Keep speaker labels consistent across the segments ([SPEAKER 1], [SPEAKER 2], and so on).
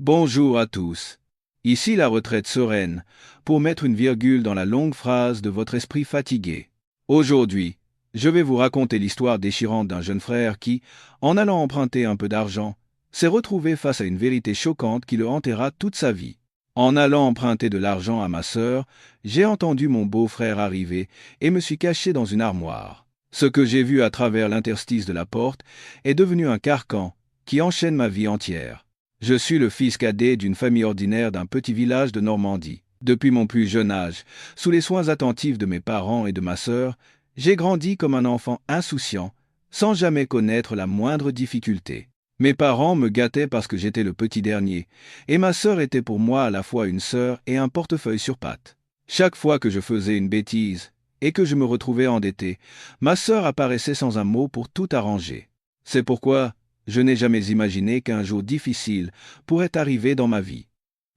[SPEAKER 1] Bonjour à tous. Ici la retraite sereine, pour mettre une virgule dans la longue phrase de votre esprit fatigué. Aujourd'hui, je vais vous raconter l'histoire déchirante d'un jeune frère qui, en allant emprunter un peu d'argent, s'est retrouvé face à une vérité choquante qui le hantera toute sa vie. En allant emprunter de l'argent à ma sœur, j'ai entendu mon beau-frère arriver et me suis caché dans une armoire. Ce que j'ai vu à travers l'interstice de la porte est devenu un carcan qui enchaîne ma vie entière. Je suis le fils cadet d'une famille ordinaire d'un petit village de Normandie. Depuis mon plus jeune âge, sous les soins attentifs de mes parents et de ma sœur, j'ai grandi comme un enfant insouciant, sans jamais connaître la moindre difficulté. Mes parents me gâtaient parce que j'étais le petit dernier, et ma sœur était pour moi à la fois une sœur et un portefeuille sur pattes. Chaque fois que je faisais une bêtise, et que je me retrouvais endetté, ma sœur apparaissait sans un mot pour tout arranger. C'est pourquoi je n'ai jamais imaginé qu'un jour difficile pourrait arriver dans ma vie.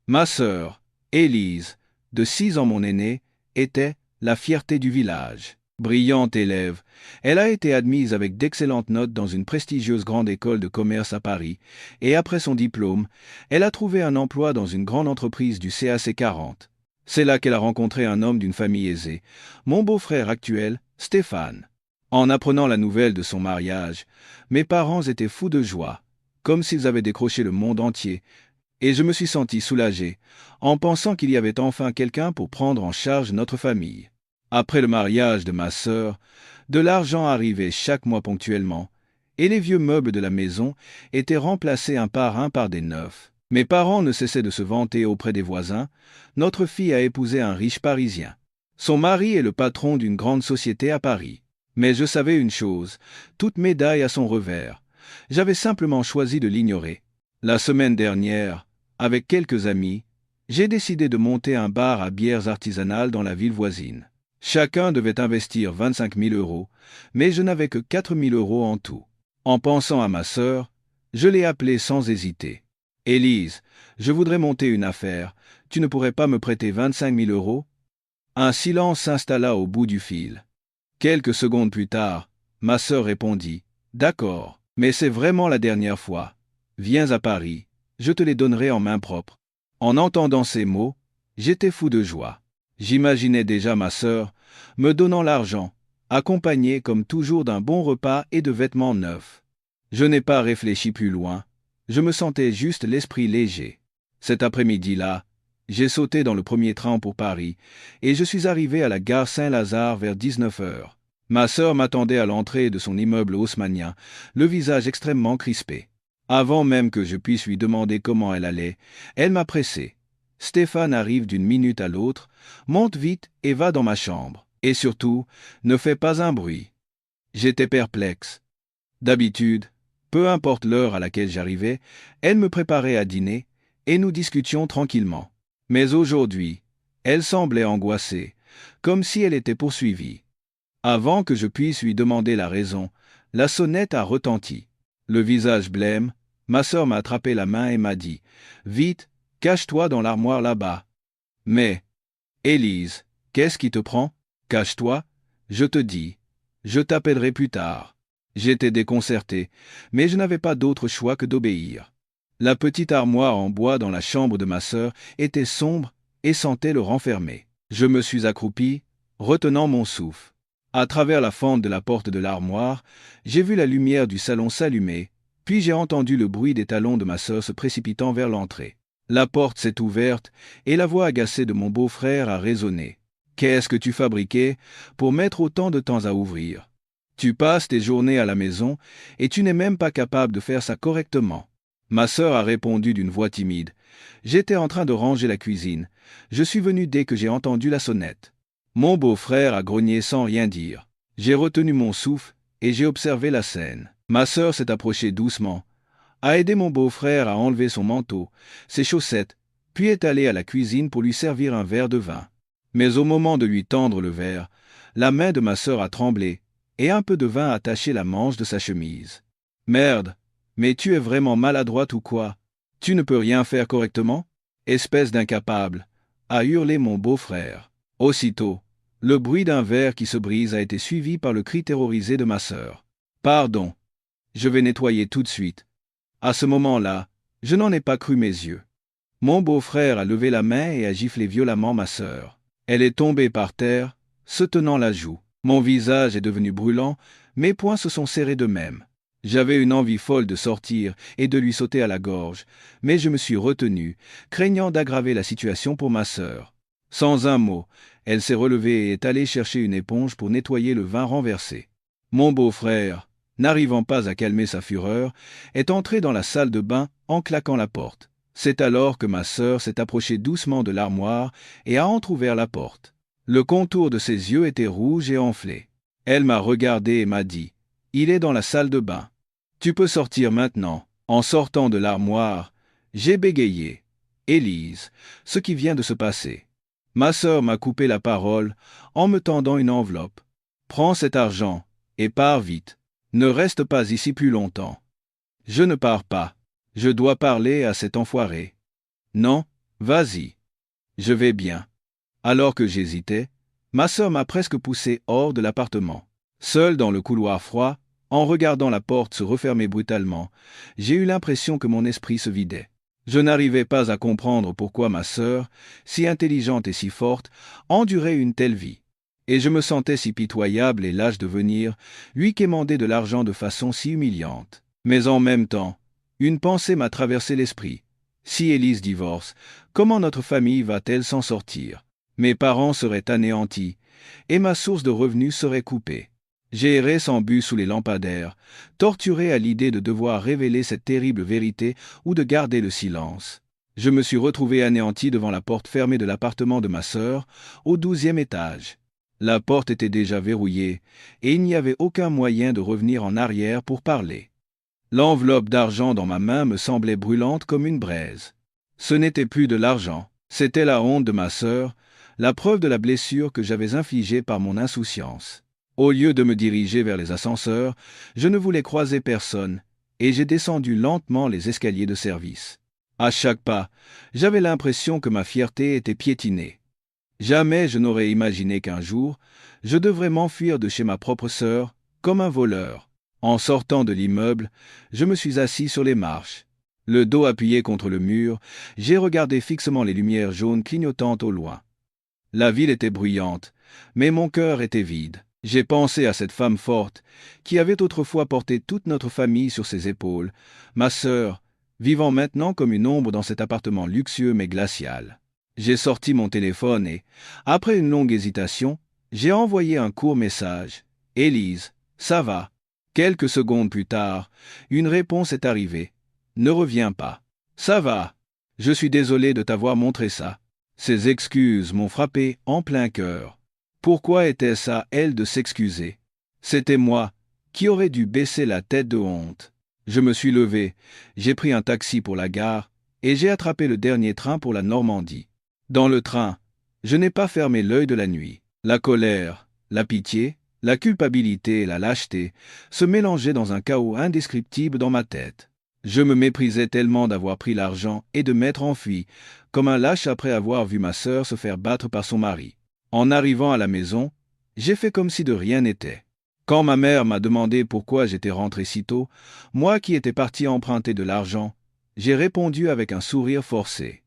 [SPEAKER 1] Ma sœur, Élise, de 6 ans mon aînée, était la fierté du village. Brillante élève, elle a été admise avec d'excellentes notes dans une prestigieuse grande école de commerce à Paris, et après son diplôme, elle a trouvé un emploi dans une grande entreprise du CAC 40. C'est là qu'elle a rencontré un homme d'une famille aisée, mon beau-frère actuel, Stéphane. En apprenant la nouvelle de son mariage, mes parents étaient fous de joie, comme s'ils avaient décroché le monde entier, et je me suis senti soulagé, en pensant qu'il y avait enfin quelqu'un pour prendre en charge notre famille. Après le mariage de ma sœur, de l'argent arrivait chaque mois ponctuellement, et les vieux meubles de la maison étaient remplacés un par des neufs. Mes parents ne cessaient de se vanter auprès des voisins. Notre fille a épousé un riche Parisien. Son mari est le patron d'une grande société à Paris. Mais je savais une chose, toute médaille a son revers. J'avais simplement choisi de l'ignorer. La semaine dernière, avec quelques amis, j'ai décidé de monter un bar à bières artisanales dans la ville voisine. Chacun devait investir 25 000 €, mais je n'avais que 4 000 € en tout. En pensant à ma sœur, je l'ai appelée sans hésiter. « Élise, je voudrais monter une affaire. Tu ne pourrais pas me prêter 25 000 €? » Un silence s'installa au bout du fil. Quelques secondes plus tard, ma sœur répondit « D'accord, mais c'est vraiment la dernière fois. Viens à Paris, je te les donnerai en main propre. » En entendant ces mots, j'étais fou de joie. J'imaginais déjà ma sœur me donnant l'argent, accompagnée comme toujours d'un bon repas et de vêtements neufs. Je n'ai pas réfléchi plus loin, je me sentais juste l'esprit léger. Cet après-midi-là, j'ai sauté dans le premier train pour Paris, et je suis arrivé à la gare Saint-Lazare vers 19 heures. Ma sœur m'attendait à l'entrée de son immeuble haussmannien, le visage extrêmement crispé. Avant même que je puisse lui demander comment elle allait, elle m'a pressé. « Stéphane arrive d'une minute à l'autre, monte vite et va dans ma chambre. Et surtout, ne fais pas un bruit. » J'étais perplexe. D'habitude, peu importe l'heure à laquelle j'arrivais, elle me préparait à dîner, et nous discutions tranquillement. Mais aujourd'hui, elle semblait angoissée, comme si elle était poursuivie. Avant que je puisse lui demander la raison, la sonnette a retenti. Le visage blême, ma sœur m'a attrapé la main et m'a dit « Vite, cache-toi dans l'armoire là-bas. » Mais, Élise, qu'est-ce qui te prend? Cache-toi, je te dis. Je t'appellerai plus tard. J'étais déconcerté, mais je n'avais pas d'autre choix que d'obéir. La petite armoire en bois dans la chambre de ma sœur était sombre et sentait le renfermer. Je me suis accroupi, retenant mon souffle. À travers la fente de la porte de l'armoire, j'ai vu la lumière du salon s'allumer, puis j'ai entendu le bruit des talons de ma sœur se précipitant vers l'entrée. La porte s'est ouverte et la voix agacée de mon beau-frère a résonné. « Qu'est-ce que tu fabriquais pour mettre autant de temps à ouvrir? Tu passes tes journées à la maison et tu n'es même pas capable de faire ça correctement. » Ma sœur a répondu d'une voix timide. « J'étais en train de ranger la cuisine. Je suis venu dès que j'ai entendu la sonnette. » Mon beau-frère a grogné sans rien dire. J'ai retenu mon souffle et j'ai observé la scène. Ma sœur s'est approchée doucement, a aidé mon beau-frère à enlever son manteau, ses chaussettes, puis est allée à la cuisine pour lui servir un verre de vin. Mais au moment de lui tendre le verre, la main de ma sœur a tremblé, et un peu de vin a taché la manche de sa chemise. « Merde, mais tu es vraiment maladroite ou quoi? Tu ne peux rien faire correctement? Espèce d'incapable !» a hurlé mon beau-frère. Aussitôt, le bruit d'un verre qui se brise a été suivi par le cri terrorisé de ma sœur. « Pardon, je vais nettoyer tout de suite. » À ce moment-là, je n'en ai pas cru mes yeux. Mon beau-frère a levé la main et a giflé violemment ma sœur. Elle est tombée par terre, se tenant la joue. Mon visage est devenu brûlant, mes poings se sont serrés de même. J'avais une envie folle de sortir et de lui sauter à la gorge, mais je me suis retenu, craignant d'aggraver la situation pour ma sœur. Sans un mot, elle s'est relevée et est allée chercher une éponge pour nettoyer le vin renversé. Mon beau-frère, n'arrivant pas à calmer sa fureur, est entré dans la salle de bain en claquant la porte. C'est alors que ma sœur s'est approchée doucement de l'armoire et a entrouvert la porte. Le contour de ses yeux était rouge et enflé. Elle m'a regardé et m'a dit « Il est dans la salle de bain. Tu peux sortir maintenant. » En sortant de l'armoire, j'ai bégayé « Élise, ce qui vient de se passer. » Ma sœur m'a coupé la parole en me tendant une enveloppe. « Prends cet argent et pars vite. Ne reste pas ici plus longtemps. » Je ne pars pas. Je dois parler à cet enfoiré. Non, vas-y. Je vais bien. Alors que j'hésitais, ma sœur m'a presque poussé hors de l'appartement. Seul dans le couloir froid, en regardant la porte se refermer brutalement, j'ai eu l'impression que mon esprit se vidait. Je n'arrivais pas à comprendre pourquoi ma sœur, si intelligente et si forte, endurait une telle vie. Et je me sentais si pitoyable et lâche de venir lui quémander de l'argent de façon si humiliante. Mais en même temps, une pensée m'a traversé l'esprit. Si Élise divorce, comment notre famille va-t-elle s'en sortir? Mes parents seraient anéantis, et ma source de revenus serait coupée. J'ai erré sans but sous les lampadaires, torturé à l'idée de devoir révéler cette terrible vérité ou de garder le silence. Je me suis retrouvé anéanti devant la porte fermée de l'appartement de ma sœur, au 12e étage. La porte était déjà verrouillée, et il n'y avait aucun moyen de revenir en arrière pour parler. L'enveloppe d'argent dans ma main me semblait brûlante comme une braise. Ce n'était plus de l'argent, c'était la honte de ma sœur, la preuve de la blessure que j'avais infligée par mon insouciance. Au lieu de me diriger vers les ascenseurs, je ne voulais croiser personne, et j'ai descendu lentement les escaliers de service. À chaque pas, j'avais l'impression que ma fierté était piétinée. Jamais je n'aurais imaginé qu'un jour, je devrais m'enfuir de chez ma propre sœur, comme un voleur. En sortant de l'immeuble, je me suis assis sur les marches. Le dos appuyé contre le mur, j'ai regardé fixement les lumières jaunes clignotantes au loin. La ville était bruyante, mais mon cœur était vide. J'ai pensé à cette femme forte, qui avait autrefois porté toute notre famille sur ses épaules, ma sœur, vivant maintenant comme une ombre dans cet appartement luxueux mais glacial. J'ai sorti mon téléphone et, après une longue hésitation, j'ai envoyé un court message. « Élise, ça va ?» Quelques secondes plus tard, une réponse est arrivée. « Ne reviens pas. »« Ça va. Je suis désolé de t'avoir montré ça. » Ces excuses m'ont frappé en plein cœur. Pourquoi était-ce à elle de s'excuser? C'était moi qui aurais dû baisser la tête de honte. Je me suis levé, j'ai pris un taxi pour la gare et j'ai attrapé le dernier train pour la Normandie. Dans le train, je n'ai pas fermé l'œil de la nuit. La colère, la pitié, la culpabilité et la lâcheté se mélangeaient dans un chaos indescriptible dans ma tête. Je me méprisais tellement d'avoir pris l'argent et de m'être enfui, comme un lâche après avoir vu ma sœur se faire battre par son mari. En arrivant à la maison, j'ai fait comme si de rien n'était. Quand ma mère m'a demandé pourquoi j'étais rentré si tôt, moi qui étais parti emprunter de l'argent, j'ai répondu avec un sourire forcé.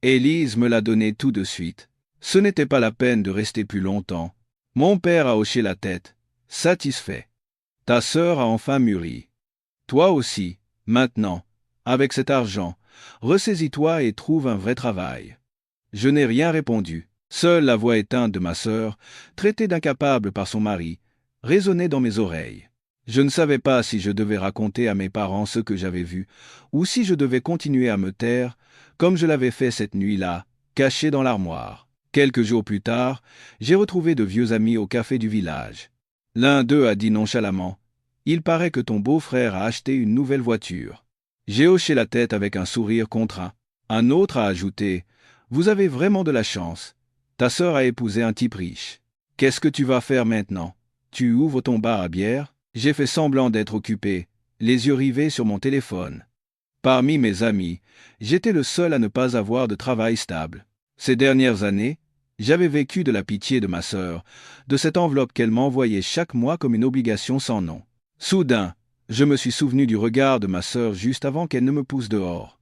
[SPEAKER 1] Élise me l'a donné tout de suite. Ce n'était pas la peine de rester plus longtemps. Mon père a hoché la tête, satisfait. Ta sœur a enfin mûri. Toi aussi, maintenant, avec cet argent, ressaisis-toi et trouve un vrai travail. Je n'ai rien répondu. Seule la voix éteinte de ma sœur, traitée d'incapable par son mari, résonnait dans mes oreilles. Je ne savais pas si je devais raconter à mes parents ce que j'avais vu, ou si je devais continuer à me taire, comme je l'avais fait cette nuit-là, caché dans l'armoire. Quelques jours plus tard, j'ai retrouvé de vieux amis au café du village. L'un d'eux a dit nonchalamment « Il paraît que ton beau-frère a acheté une nouvelle voiture. » J'ai hoché la tête avec un sourire contraint. Un autre a ajouté « Vous avez vraiment de la chance. Ta sœur a épousé un type riche. Qu'est-ce que tu vas faire maintenant? Tu ouvres ton bar à bière ?» J'ai fait semblant d'être occupé, les yeux rivés sur mon téléphone. Parmi mes amis, j'étais le seul à ne pas avoir de travail stable. Ces dernières années, j'avais vécu de la pitié de ma sœur, de cette enveloppe qu'elle m'envoyait chaque mois comme une obligation sans nom. Soudain, je me suis souvenu du regard de ma sœur juste avant qu'elle ne me pousse dehors.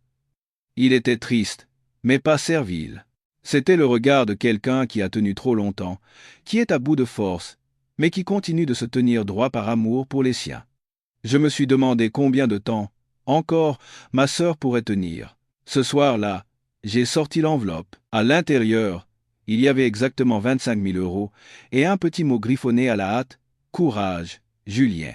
[SPEAKER 1] Il était triste, mais pas servile. C'était le regard de quelqu'un qui a tenu trop longtemps, qui est à bout de force, mais qui continue de se tenir droit par amour pour les siens. Je me suis demandé combien de temps, encore, ma sœur pourrait tenir. Ce soir-là, j'ai sorti l'enveloppe. À l'intérieur, il y avait exactement 25 000 € et un petit mot griffonné à la hâte: Courage, Julien.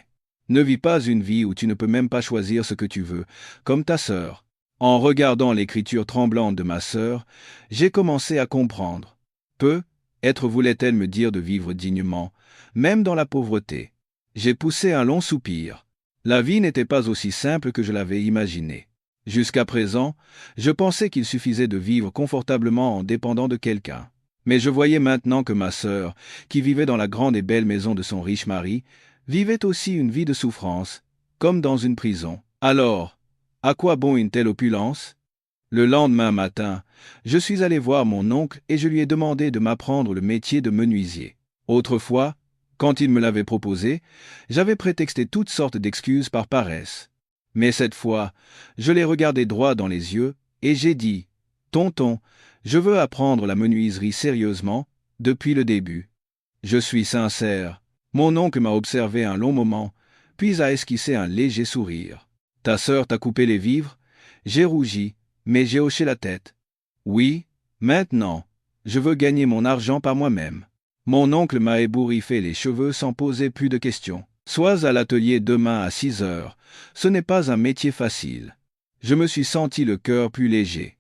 [SPEAKER 1] Ne vis pas une vie où tu ne peux même pas choisir ce que tu veux, comme ta sœur. En regardant l'écriture tremblante de ma sœur, j'ai commencé à comprendre. Peut-être voulait-elle me dire de vivre dignement, même dans la pauvreté. J'ai poussé un long soupir. La vie n'était pas aussi simple que je l'avais imaginé. Jusqu'à présent, je pensais qu'il suffisait de vivre confortablement en dépendant de quelqu'un. Mais je voyais maintenant que ma sœur, qui vivait dans la grande et belle maison de son riche mari, vivait aussi une vie de souffrance, comme dans une prison. Alors, à quoi bon une telle opulence? Le lendemain matin, je suis allé voir mon oncle et je lui ai demandé de m'apprendre le métier de menuisier. Autrefois, quand il me l'avait proposé, j'avais prétexté toutes sortes d'excuses par paresse. Mais cette fois, je l'ai regardé droit dans les yeux et j'ai dit: Tonton, je veux apprendre la menuiserie sérieusement, depuis le début. Je suis sincère. Mon oncle m'a observé un long moment, puis a esquissé un léger sourire. Ta sœur t'a coupé les vivres? J'ai rougi, mais j'ai hoché la tête. Oui, maintenant, je veux gagner mon argent par moi-même. Mon oncle m'a ébouriffé les cheveux sans poser plus de questions. Sois à l'atelier demain à 6 heures. Ce n'est pas un métier facile. Je me suis senti le cœur plus léger.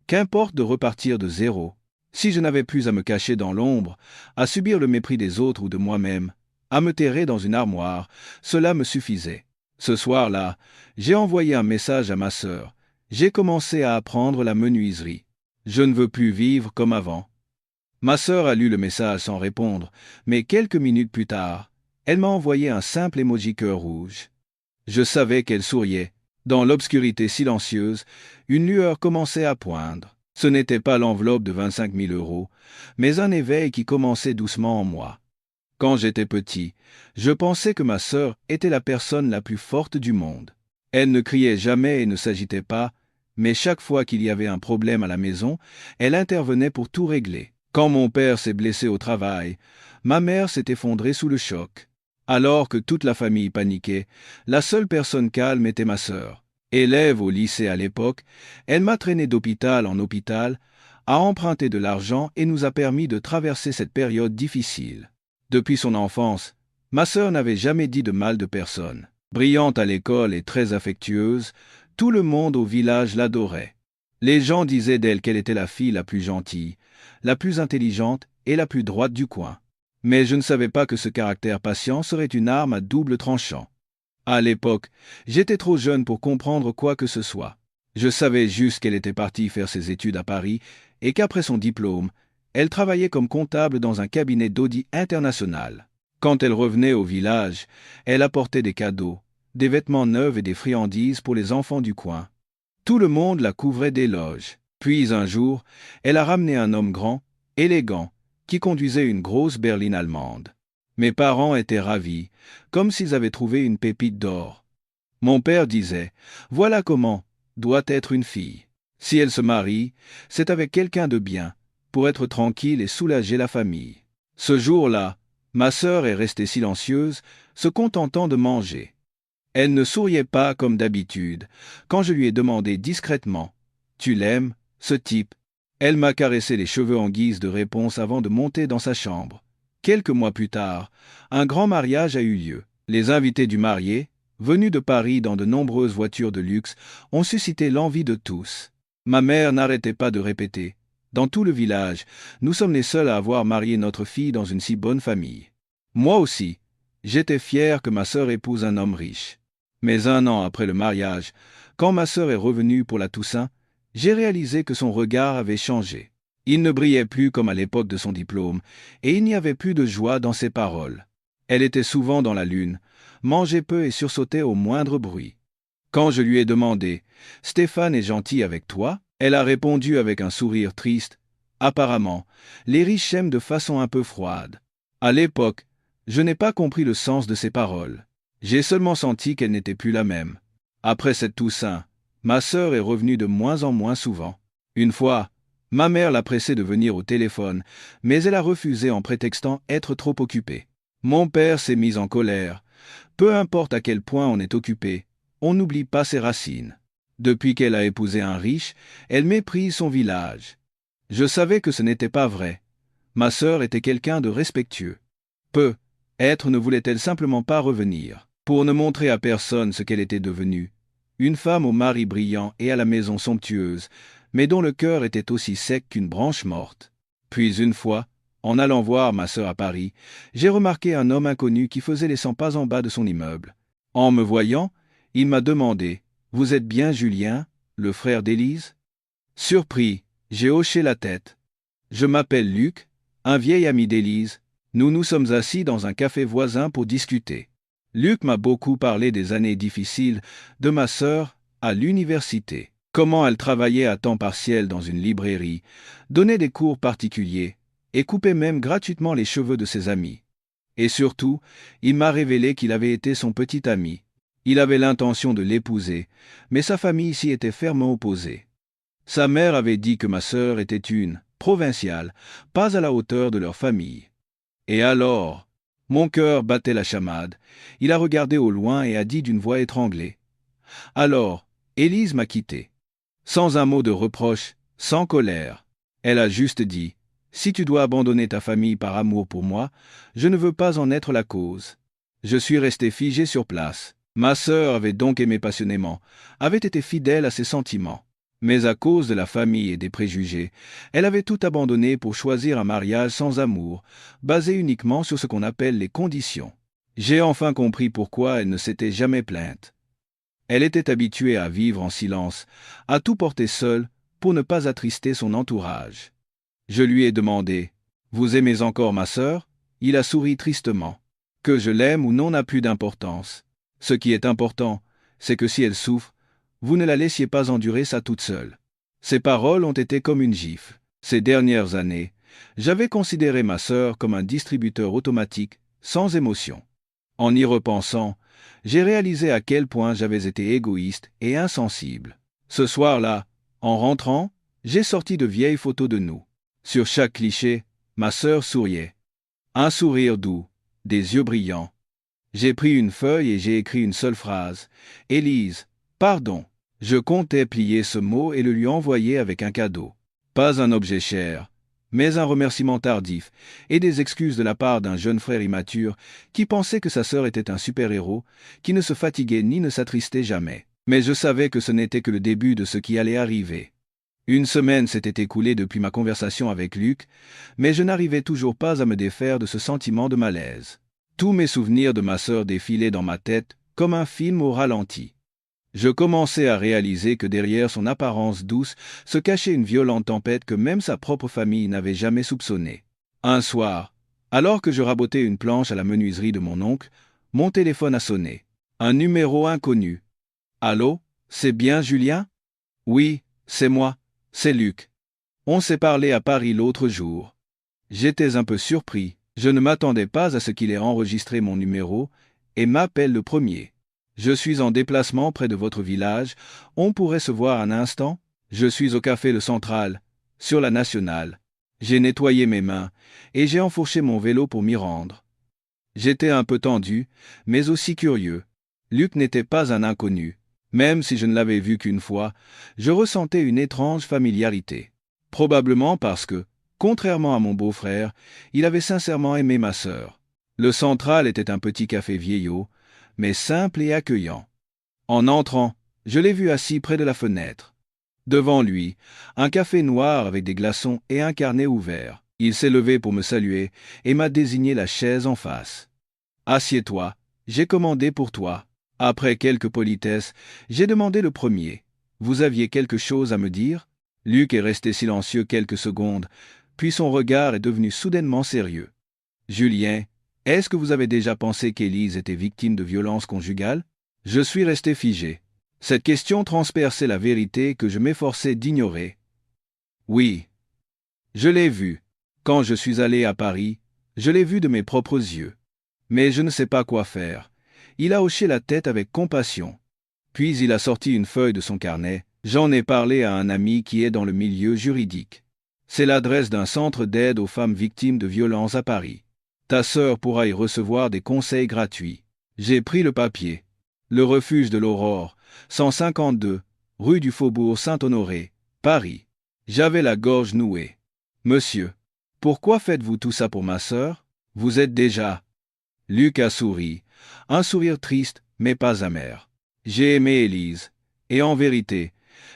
[SPEAKER 1] Qu'importe de repartir de zéro. Si je n'avais plus à me cacher dans l'ombre, à subir le mépris des autres ou de moi-même, à me terrer dans une armoire, cela me suffisait. Ce soir-là, j'ai envoyé un message à ma sœur. J'ai commencé à apprendre la menuiserie. Je ne veux plus vivre comme avant. Ma sœur a lu le message sans répondre, mais quelques minutes plus tard, elle m'a envoyé un simple emoji cœur rouge. Je savais qu'elle souriait. Dans l'obscurité silencieuse, une lueur commençait à poindre. Ce n'était pas l'enveloppe de 25 000 €, mais un éveil qui commençait doucement en moi. Quand j'étais petit, je pensais que ma sœur était la personne la plus forte du monde. Elle ne criait jamais et ne s'agitait pas, mais chaque fois qu'il y avait un problème à la maison, elle intervenait pour tout régler. Quand mon père s'est blessé au travail, ma mère s'est effondrée sous le choc. Alors que toute la famille paniquait, la seule personne calme était ma sœur. Élève au lycée à l'époque, elle m'a traîné d'hôpital en hôpital, a emprunté de l'argent et nous a permis de traverser cette période difficile. Depuis son enfance, ma sœur n'avait jamais dit de mal de personne. Brillante à l'école et très affectueuse, tout le monde au village l'adorait. Les gens disaient d'elle qu'elle était la fille la plus gentille, la plus intelligente et la plus droite du coin. Mais je ne savais pas que ce caractère patient serait une arme à double tranchant. À l'époque, j'étais trop jeune pour comprendre quoi que ce soit. Je savais juste qu'elle était partie faire ses études à Paris et qu'après son diplôme, elle travaillait comme comptable dans un cabinet d'audit international. Quand elle revenait au village, elle apportait des cadeaux, des vêtements neufs et des friandises pour les enfants du coin. Tout le monde la couvrait d'éloges. Puis un jour, elle a ramené un homme grand, élégant, qui conduisait une grosse berline allemande. Mes parents étaient ravis, comme s'ils avaient trouvé une pépite d'or. Mon père disait: voilà comment doit être une fille. Si elle se marie, c'est avec quelqu'un de bien, pour être tranquille et soulager la famille. Ce jour-là, ma sœur est restée silencieuse, se contentant de manger. Elle ne souriait pas comme d'habitude, quand je lui ai demandé discrètement: tu l'aimes, ce type? Elle m'a caressé les cheveux en guise de réponse avant de monter dans sa chambre. Quelques mois plus tard, un grand mariage a eu lieu. Les invités du marié, venus de Paris dans de nombreuses voitures de luxe, ont suscité l'envie de tous. Ma mère n'arrêtait pas de répéter: dans tout le village, nous sommes les seuls à avoir marié notre fille dans une si bonne famille. Moi aussi, j'étais fier que ma sœur épouse un homme riche. Mais un an après le mariage, quand ma sœur est revenue pour la Toussaint, j'ai réalisé que son regard avait changé. Il ne brillait plus comme à l'époque de son diplôme, et il n'y avait plus de joie dans ses paroles. Elle était souvent dans la lune, mangeait peu et sursautait au moindre bruit. Quand je lui ai demandé: « Stéphane est gentil avec toi ?» elle a répondu avec un sourire triste: « Apparemment, les riches aiment de façon un peu froide. » À l'époque, je n'ai pas compris le sens de ses paroles. J'ai seulement senti qu'elle n'était plus la même. Après cette Toussaint, ma sœur est revenue de moins en moins souvent. Une fois, Ma mère l'a pressé de venir au téléphone, mais elle a refusé en prétextant être trop occupée. Mon père s'est mis en colère. Peu importe à quel point on est occupé, on n'oublie pas ses racines. Depuis qu'elle a épousé un riche, elle méprise son village. Je savais que ce n'était pas vrai. Ma sœur était quelqu'un de respectueux. Peut-être ne voulait-elle simplement pas revenir, pour ne montrer à personne ce qu'elle était devenue. Une femme au mari brillant et à la maison somptueuse, mais dont le cœur était aussi sec qu'une branche morte. Puis une fois, en allant voir ma sœur à Paris, j'ai remarqué un homme inconnu qui faisait les 100 pas en bas de son immeuble. En me voyant, il m'a demandé « Vous êtes bien Julien, le frère d'Élise ?» Surpris, j'ai hoché la tête. « Je m'appelle Luc, un vieil ami d'Élise. Nous nous sommes assis dans un café voisin pour discuter. Luc m'a beaucoup parlé des années difficiles de ma sœur à l'université. Comment elle travaillait à temps partiel dans une librairie, donnait des cours particuliers et coupait même gratuitement les cheveux de ses amis. Et surtout, il m'a révélé qu'il avait été son petit ami. Il avait l'intention de l'épouser, mais sa famille s'y était fermement opposée. Sa mère avait dit que ma sœur était une provinciale, pas à la hauteur de leur famille. Et alors, mon cœur battait la chamade. Il a regardé au loin et a dit d'une voix étranglée. Alors, Élise m'a quitté. Sans un mot de reproche, sans colère. Elle a juste dit, si tu dois abandonner ta famille par amour pour moi, je ne veux pas en être la cause. Je suis resté figé sur place. Ma sœur avait donc aimé passionnément, avait été fidèle à ses sentiments. Mais à cause de la famille et des préjugés, elle avait tout abandonné pour choisir un mariage sans amour, basé uniquement sur ce qu'on appelle les conditions. J'ai enfin compris pourquoi elle ne s'était jamais plainte. Elle était habituée à vivre en silence, à tout porter seule, pour ne pas attrister son entourage. Je lui ai demandé « Vous aimez encore ma sœur ?» Il a souri tristement. Que je l'aime ou non n'a plus d'importance. Ce qui est important, c'est que si elle souffre, vous ne la laissiez pas endurer ça toute seule. Ces paroles ont été comme une gifle. Ces dernières années, j'avais considéré ma sœur comme un distributeur automatique, sans émotion. En y repensant, j'ai réalisé à quel point j'avais été égoïste et insensible. Ce soir-là, en rentrant, j'ai sorti de vieilles photos de nous. Sur chaque cliché, ma sœur souriait. Un sourire doux, des yeux brillants. J'ai pris une feuille et j'ai écrit une seule phrase. « Élise, pardon. » Je comptais plier ce mot et le lui envoyer avec un cadeau. Pas un objet cher, mais un remerciement tardif et des excuses de la part d'un jeune frère immature qui pensait que sa sœur était un super-héros, qui ne se fatiguait ni ne s'attristait jamais. Mais je savais que ce n'était que le début de ce qui allait arriver. Une semaine s'était écoulée depuis ma conversation avec Luc, mais je n'arrivais toujours pas à me défaire de ce sentiment de malaise. Tous mes souvenirs de ma sœur défilaient dans ma tête comme un film au ralenti. Je commençais à réaliser que derrière son apparence douce se cachait une violente tempête que même sa propre famille n'avait jamais soupçonnée. Un soir, alors que je rabotais une planche à la menuiserie de mon oncle, mon téléphone a sonné. Un numéro inconnu. « Allô, c'est bien Julien ?»« Oui, c'est moi, c'est Luc. On s'est parlé à Paris l'autre jour. » J'étais un peu surpris. Je ne m'attendais pas à ce qu'il ait enregistré mon numéro et m'appelle le premier. « Je suis en déplacement près de votre village. On pourrait se voir un instant ? Je suis au café Le Central, sur la Nationale. J'ai nettoyé mes mains et j'ai enfourché mon vélo pour m'y rendre. » J'étais un peu tendu, mais aussi curieux. Luc n'était pas un inconnu. Même si je ne l'avais vu qu'une fois, je ressentais une étrange familiarité. Probablement parce que, contrairement à mon beau-frère, il avait sincèrement aimé ma sœur. Le Central était un petit café vieillot, mais simple et accueillant. En entrant, je l'ai vu assis près de la fenêtre. Devant lui, un café noir avec des glaçons et un carnet ouvert. Il s'est levé pour me saluer et m'a désigné la chaise en face. « Assieds-toi, j'ai commandé pour toi. » Après quelques politesses, j'ai demandé le premier. « Vous aviez quelque chose à me dire ?» Luc est resté silencieux quelques secondes, puis son regard est devenu soudainement sérieux. « Julien, est-ce que vous avez déjà pensé qu'Élise était victime de violences conjugales ?» Je suis resté figé. Cette question transperçait la vérité que je m'efforçais d'ignorer. « Oui. Je l'ai vue. Quand je suis allé à Paris, je l'ai vue de mes propres yeux. Mais je ne sais pas quoi faire. » Il a hoché la tête avec compassion. Puis il a sorti une feuille de son carnet. « J'en ai parlé à un ami qui est dans le milieu juridique. C'est l'adresse d'un centre d'aide aux femmes victimes de violences à Paris. Ta sœur pourra y recevoir des conseils gratuits. J'ai pris le papier. Le refuge de l'Aurore, 152, rue du Faubourg Saint-Honoré, Paris. J'avais la gorge nouée. Monsieur, pourquoi faites-vous tout ça pour ma sœur? Vous êtes déjà... Luc a souri, un sourire triste, mais pas amer. J'ai aimé Élise, et en vérité,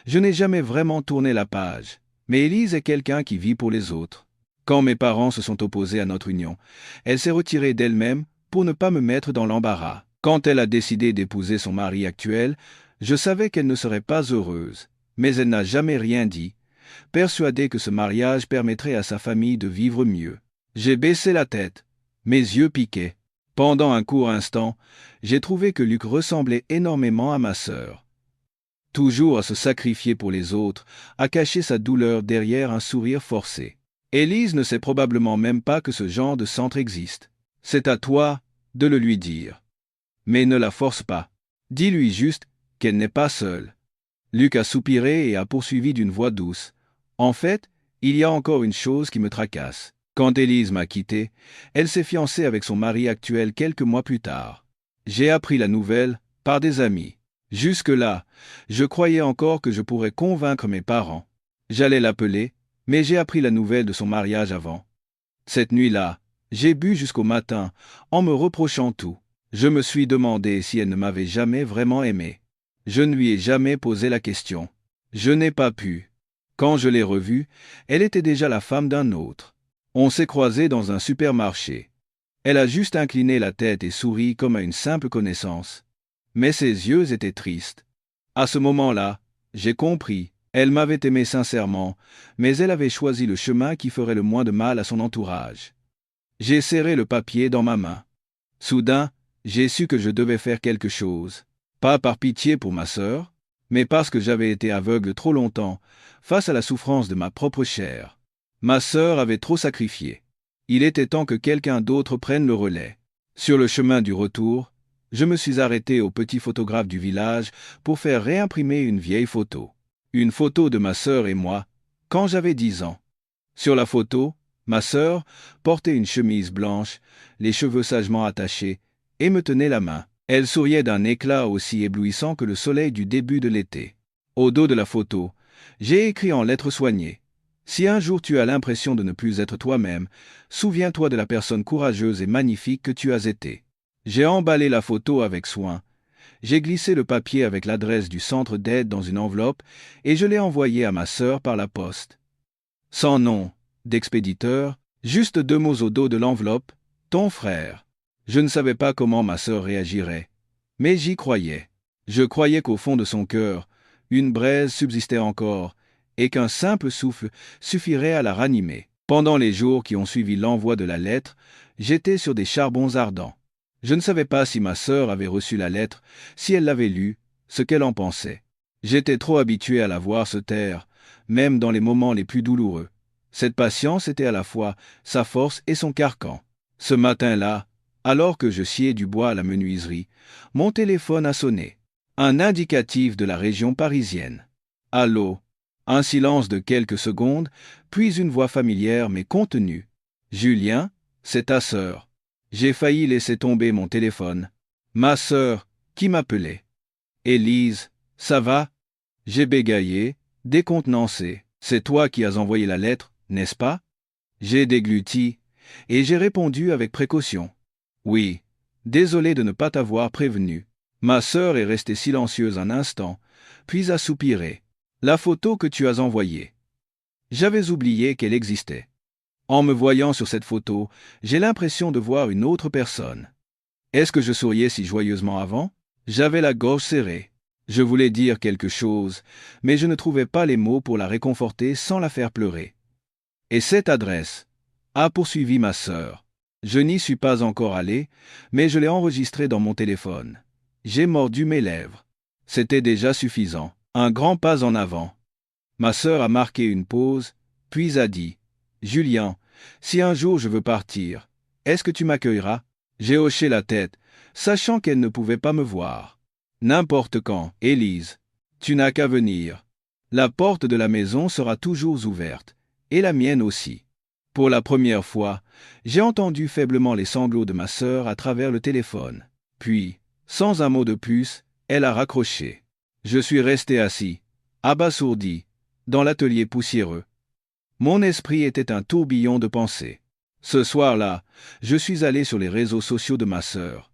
[SPEAKER 1] je n'ai jamais vraiment tourné la page. Mais Élise est quelqu'un qui vit pour les autres. Quand mes parents se sont opposés à notre union, elle s'est retirée d'elle-même pour ne pas me mettre dans l'embarras. Quand elle a décidé d'épouser son mari actuel, je savais qu'elle ne serait pas heureuse, mais elle n'a jamais rien dit, persuadée que ce mariage permettrait à sa famille de vivre mieux. J'ai baissé la tête, mes yeux piquaient. Pendant un court instant, j'ai trouvé que Luc ressemblait énormément à ma sœur. Toujours à se sacrifier pour les autres, à cacher sa douleur derrière un sourire forcé. Élise ne sait probablement même pas que ce genre de centre existe. C'est à toi de le lui dire. Mais ne la force pas. Dis-lui juste qu'elle n'est pas seule. Luc a soupiré et a poursuivi d'une voix douce. En fait, il y a encore une chose qui me tracasse. Quand Élise m'a quitté, elle s'est fiancée avec son mari actuel quelques mois plus tard. J'ai appris la nouvelle par des amis. Jusque-là, je croyais encore que je pourrais convaincre mes parents. J'allais l'appeler, mais j'ai appris la nouvelle de son mariage avant. Cette nuit-là, j'ai bu jusqu'au matin, en me reprochant tout. Je me suis demandé si elle ne m'avait jamais vraiment aimé. Je ne lui ai jamais posé la question. Je n'ai pas pu. Quand je l'ai revue, elle était déjà la femme d'un autre. On s'est croisés dans un supermarché. Elle a juste incliné la tête et souri comme à une simple connaissance. Mais ses yeux étaient tristes. À ce moment-là, j'ai compris. Elle m'avait aimé sincèrement, mais elle avait choisi le chemin qui ferait le moins de mal à son entourage. J'ai serré le papier dans ma main. Soudain, j'ai su que je devais faire quelque chose. Pas par pitié pour ma sœur, mais parce que j'avais été aveugle trop longtemps face à la souffrance de ma propre chair. Ma sœur avait trop sacrifié. Il était temps que quelqu'un d'autre prenne le relais. Sur le chemin du retour, je me suis arrêté au petit photographe du village pour faire réimprimer une vieille photo. Une photo de ma sœur et moi, quand j'avais 10 ans. Sur la photo, ma sœur portait une chemise blanche, les cheveux sagement attachés, et me tenait la main. Elle souriait d'un éclat aussi éblouissant que le soleil du début de l'été. Au dos de la photo, j'ai écrit en lettres soignées. Si un jour tu as l'impression de ne plus être toi-même, souviens-toi de la personne courageuse et magnifique que tu as été. J'ai emballé la photo avec soin. J'ai glissé le papier avec l'adresse du centre d'aide dans une enveloppe et je l'ai envoyé à ma sœur par la poste. Sans nom d'expéditeur, juste 2 mots au dos de l'enveloppe, ton frère. Je ne savais pas comment ma sœur réagirait, mais j'y croyais. Je croyais qu'au fond de son cœur, une braise subsistait encore, et qu'un simple souffle suffirait à la ranimer. Pendant les jours qui ont suivi l'envoi de la lettre, j'étais sur des charbons ardents. Je ne savais pas si ma sœur avait reçu la lettre, si elle l'avait lue, ce qu'elle en pensait. J'étais trop habitué à la voir se taire, même dans les moments les plus douloureux. Cette patience était à la fois sa force et son carcan. Ce matin-là, alors que je sciais du bois à la menuiserie, mon téléphone a sonné. Un indicatif de la région parisienne. Allô? Un silence de quelques secondes, puis une voix familière mais contenue. Julien, c'est ta sœur. J'ai failli laisser tomber mon téléphone. Ma sœur, qui m'appelait. Élise, ça va? J'ai bégayé, décontenancé. C'est toi qui as envoyé la lettre, n'est-ce pas? J'ai dégluti, et j'ai répondu avec précaution. Oui, désolé de ne pas t'avoir prévenu. Ma sœur est restée silencieuse un instant, puis a soupiré. La photo que tu as envoyée. J'avais oublié qu'elle existait. En me voyant sur cette photo, j'ai l'impression de voir une autre personne. Est-ce que je souriais si joyeusement avant? J'avais la gorge serrée. Je voulais dire quelque chose, mais je ne trouvais pas les mots pour la réconforter sans la faire pleurer. Et cette adresse a poursuivi ma sœur. Je n'y suis pas encore allé, mais je l'ai enregistrée dans mon téléphone. J'ai mordu mes lèvres. C'était déjà suffisant. Un grand pas en avant. Ma sœur a marqué une pause, puis a dit « Julien, si un jour je veux partir, est-ce que tu m'accueilleras ?» J'ai hoché la tête, sachant qu'elle ne pouvait pas me voir. « N'importe quand, Élise. Tu n'as qu'à venir. La porte de la maison sera toujours ouverte. et la mienne aussi. Pour la première fois, j'ai entendu faiblement les sanglots de ma sœur à travers le téléphone. Puis, sans un mot de plus, elle a raccroché. Je suis resté assis, abasourdi, dans l'atelier poussiéreux. Mon esprit était un tourbillon de pensées. Ce soir-là, je suis allé sur les réseaux sociaux de ma sœur.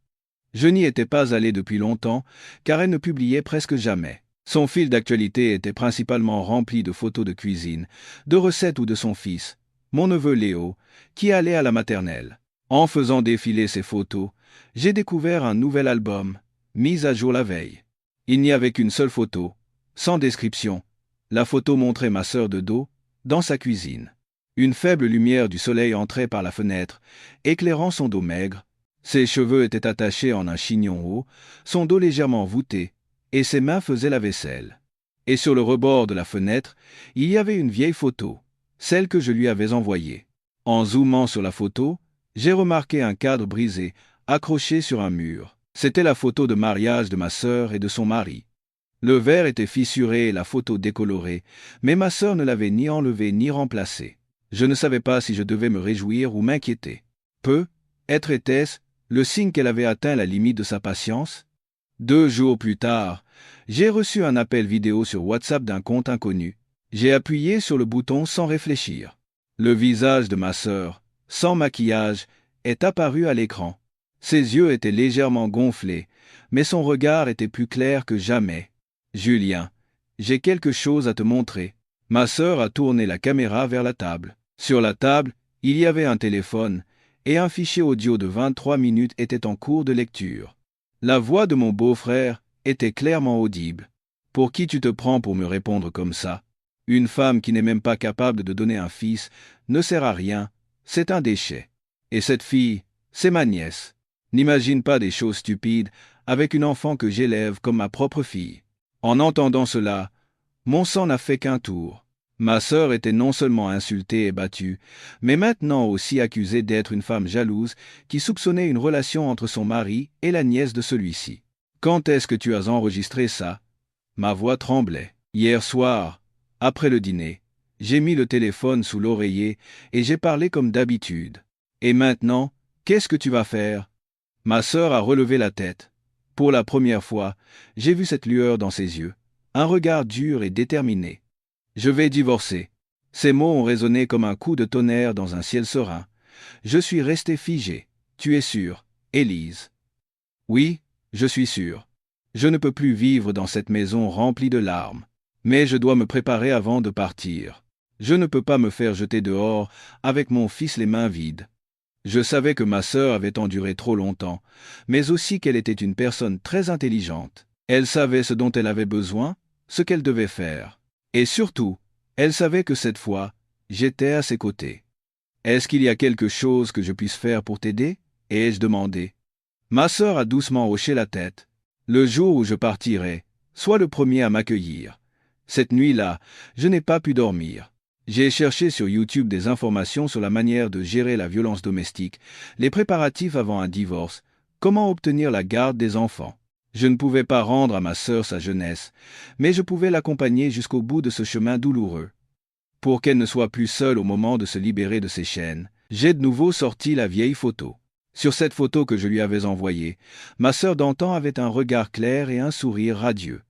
[SPEAKER 1] Je n'y étais pas allé depuis longtemps, car elle ne publiait presque jamais. Son fil d'actualité était principalement rempli de photos de cuisine, de recettes ou de son fils, mon neveu Léo, qui allait à la maternelle. En faisant défiler ces photos, j'ai découvert un nouvel album, mis à jour la veille. Il n'y avait qu'une seule photo, sans description. La photo montrait ma sœur de dos, dans sa cuisine. Une faible lumière du soleil entrait par la fenêtre, éclairant son dos maigre. Ses cheveux étaient attachés en un chignon haut, son dos légèrement voûté, et ses mains faisaient la vaisselle. Et sur le rebord de la fenêtre, il y avait une vieille photo, celle que je lui avais envoyée. En zoomant sur la photo, j'ai remarqué un cadre brisé, accroché sur un mur. C'était la photo de mariage de ma sœur et de son mari. Le verre était fissuré et la photo décolorée, mais ma sœur ne l'avait ni enlevée ni remplacée. Je ne savais pas si je devais me réjouir ou m'inquiéter. Peut-être était-ce le signe qu'elle avait atteint la limite de sa patience. 2 jours plus tard, j'ai reçu un appel vidéo sur WhatsApp d'un compte inconnu. J'ai appuyé sur le bouton sans réfléchir. Le visage de ma sœur, sans maquillage, est apparu à l'écran. Ses yeux étaient légèrement gonflés, mais son regard était plus clair que jamais. « Julien, j'ai quelque chose à te montrer. » Ma sœur a tourné la caméra vers la table. Sur la table, il y avait un téléphone, et un fichier audio de 23 minutes était en cours de lecture. La voix de mon beau-frère était clairement audible. « Pour qui tu te prends pour me répondre comme ça? Une femme qui n'est même pas capable de donner un fils ne sert à rien, c'est un déchet. Et cette fille, c'est ma nièce. N'imagine pas des choses stupides avec une enfant que j'élève comme ma propre fille. » En entendant cela, mon sang n'a fait qu'un tour. Ma sœur était non seulement insultée et battue, mais maintenant aussi accusée d'être une femme jalouse qui soupçonnait une relation entre son mari et la nièce de celui-ci. « Quand est-ce que tu as enregistré ça ?» Ma voix tremblait. « Hier soir, après le dîner, j'ai mis le téléphone sous l'oreiller et j'ai parlé comme d'habitude. Et maintenant, qu'est-ce que tu vas faire ?» Ma sœur a relevé la tête. Pour la première fois, j'ai vu cette lueur dans ses yeux, un regard dur et déterminé. « Je vais divorcer. » Ces mots ont résonné comme un coup de tonnerre dans un ciel serein. Je suis resté figé. « Tu es sûre, Élise? » « Oui, je suis sûr. Je ne peux plus vivre dans cette maison remplie de larmes. Mais je dois me préparer avant de partir. Je ne peux pas me faire jeter dehors avec mon fils les mains vides. Je savais que ma sœur avait enduré trop longtemps, mais aussi qu'elle était une personne très intelligente. Elle savait ce dont elle avait besoin, ce qu'elle devait faire. Et surtout, elle savait que cette fois, j'étais à ses côtés. « Est-ce qu'il y a quelque chose que je puisse faire pour t'aider ?» ai-je demandé. Ma sœur a doucement hoché la tête. « Le jour où je partirai, sois le premier à m'accueillir. Cette nuit-là, je n'ai pas pu dormir. J'ai cherché sur YouTube des informations sur la manière de gérer la violence domestique, les préparatifs avant un divorce, comment obtenir la garde des enfants. Je ne pouvais pas rendre à ma sœur sa jeunesse, mais je pouvais l'accompagner jusqu'au bout de ce chemin douloureux. Pour qu'elle ne soit plus seule au moment de se libérer de ses chaînes, j'ai de nouveau sorti la vieille photo. Sur cette photo que je lui avais envoyée, ma sœur d'antan avait un regard clair et un sourire radieux.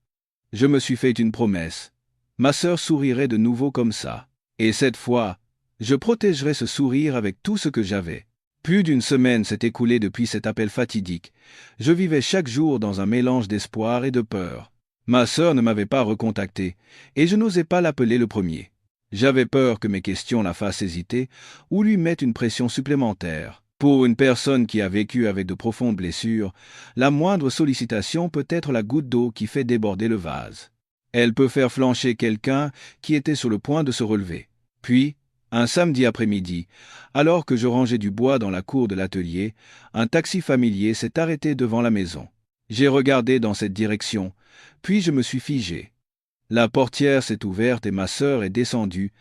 [SPEAKER 1] Je me suis fait une promesse. Ma sœur sourirait de nouveau comme ça. Et cette fois, je protégerai ce sourire avec tout ce que j'avais. Plus d'une semaine s'est écoulée depuis cet appel fatidique. Je vivais chaque jour dans un mélange d'espoir et de peur. Ma sœur ne m'avait pas recontacté, et je n'osais pas l'appeler le premier. J'avais peur que mes questions la fassent hésiter ou lui mettent une pression supplémentaire. Pour une personne qui a vécu avec de profondes blessures, la moindre sollicitation peut être la goutte d'eau qui fait déborder le vase. Elle peut faire flancher quelqu'un qui était sur le point de se relever. Puis, un samedi après-midi, alors que je rangeais du bois dans la cour de l'atelier, un taxi familier s'est arrêté devant la maison. J'ai regardé dans cette direction, puis je me suis figé. La portière s'est ouverte et ma sœur est descendue,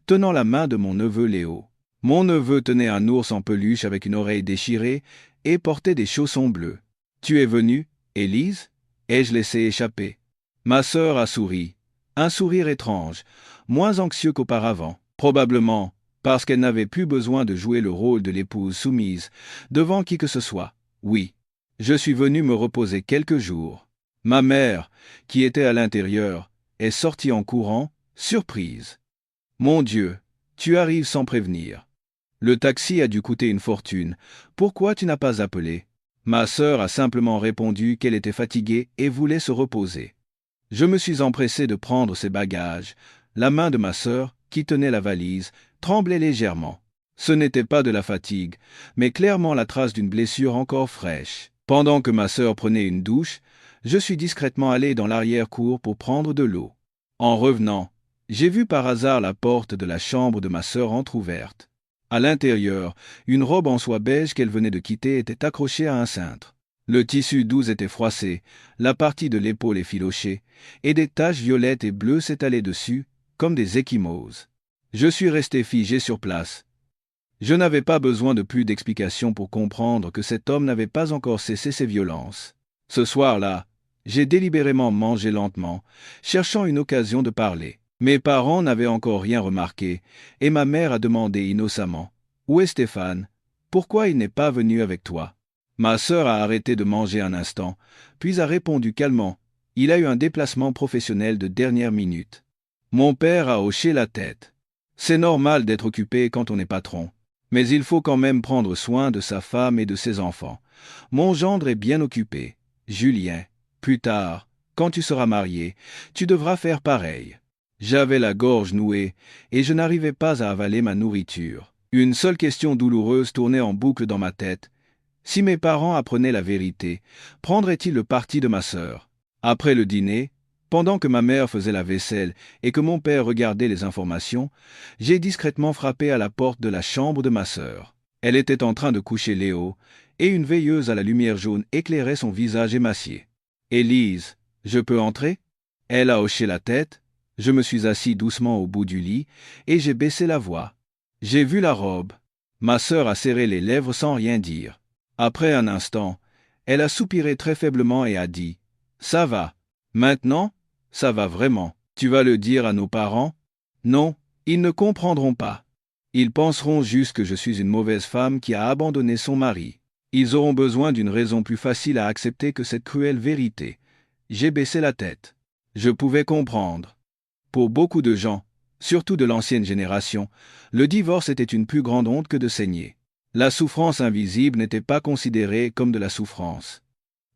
[SPEAKER 1] tenant la main de mon neveu Léo. Mon neveu tenait un ours en peluche avec une oreille déchirée et portait des chaussons bleus. « Tu es venue, Élise ?» ai-je laissé échapper. Ma sœur a souri, un sourire étrange, moins anxieux qu'auparavant. Probablement parce qu'elle n'avait plus besoin de jouer le rôle de l'épouse soumise devant qui que ce soit. Oui, je suis venu me reposer quelques jours. Ma mère, qui était à l'intérieur, est sortie en courant, surprise. Mon Dieu, tu arrives sans prévenir. Le taxi a dû coûter une fortune. Pourquoi tu n'as pas appelé? Ma sœur a simplement répondu qu'elle était fatiguée et voulait se reposer. Je me suis empressé de prendre ses bagages. La main de ma sœur, qui tenait la valise, tremblait légèrement. Ce n'était pas de la fatigue, mais clairement la trace d'une blessure encore fraîche. Pendant que ma sœur prenait une douche, je suis discrètement allé dans l'arrière-cour pour prendre de l'eau. En revenant, j'ai vu par hasard la porte de la chambre de ma sœur entr'ouverte. À l'intérieur, une robe en soie beige qu'elle venait de quitter était accrochée à un cintre. Le tissu doux était froissé, la partie de l'épaule effilochée, et des taches violettes et bleues s'étalaient dessus, comme des ecchymoses. Je suis resté figé sur place. Je n'avais pas besoin de plus d'explications pour comprendre que cet homme n'avait pas encore cessé ses violences. Ce soir-là, j'ai délibérément mangé lentement, cherchant une occasion de parler. Mes parents n'avaient encore rien remarqué, et ma mère a demandé innocemment « Où est Stéphane? Pourquoi il n'est pas venu avec toi ?» Ma sœur a arrêté de manger un instant, puis a répondu calmement « Il a eu un déplacement professionnel de dernière minute. » Mon père a hoché la tête. C'est normal d'être occupé quand on est patron. Mais il faut quand même prendre soin de sa femme et de ses enfants. Mon gendre est bien occupé. Julien, plus tard, quand tu seras marié, tu devras faire pareil. J'avais la gorge nouée, et je n'arrivais pas à avaler ma nourriture. Une seule question douloureuse tournait en boucle dans ma tête. Si mes parents apprenaient la vérité, prendraient-ils le parti de ma sœur? Après le dîner, pendant que ma mère faisait la vaisselle et que mon père regardait les informations, j'ai discrètement frappé à la porte de la chambre de ma sœur. Elle était en train de coucher Léo, et une veilleuse à la lumière jaune éclairait son visage émacié. « Élise, je peux entrer ?» Elle a hoché la tête. Je me suis assis doucement au bout du lit, et j'ai baissé la voix. J'ai vu la robe. Ma sœur a serré les lèvres sans rien dire. Après un instant, elle a soupiré très faiblement et a dit « Ça va. Maintenant, ça va vraiment. Tu vas le dire à nos parents? » Non, ils ne comprendront pas. Ils penseront juste que je suis une mauvaise femme qui a abandonné son mari. Ils auront besoin d'une raison plus facile à accepter que cette cruelle vérité. J'ai baissé la tête. Je pouvais comprendre. Pour beaucoup de gens, surtout de l'ancienne génération, le divorce était une plus grande honte que de saigner. La souffrance invisible n'était pas considérée comme de la souffrance.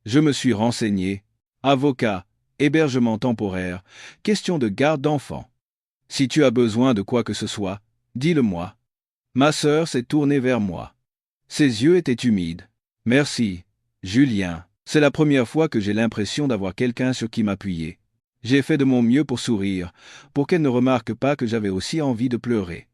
[SPEAKER 1] Je me suis renseigné. Avocat, hébergement temporaire, question de garde d'enfants. Si tu as besoin de quoi que ce soit, dis-le-moi. Ma sœur s'est tournée vers moi. Ses yeux étaient humides. Merci, Julien. C'est la première fois que j'ai l'impression d'avoir quelqu'un sur qui m'appuyer. J'ai fait de mon mieux pour sourire, pour qu'elle ne remarque pas que j'avais aussi envie de pleurer.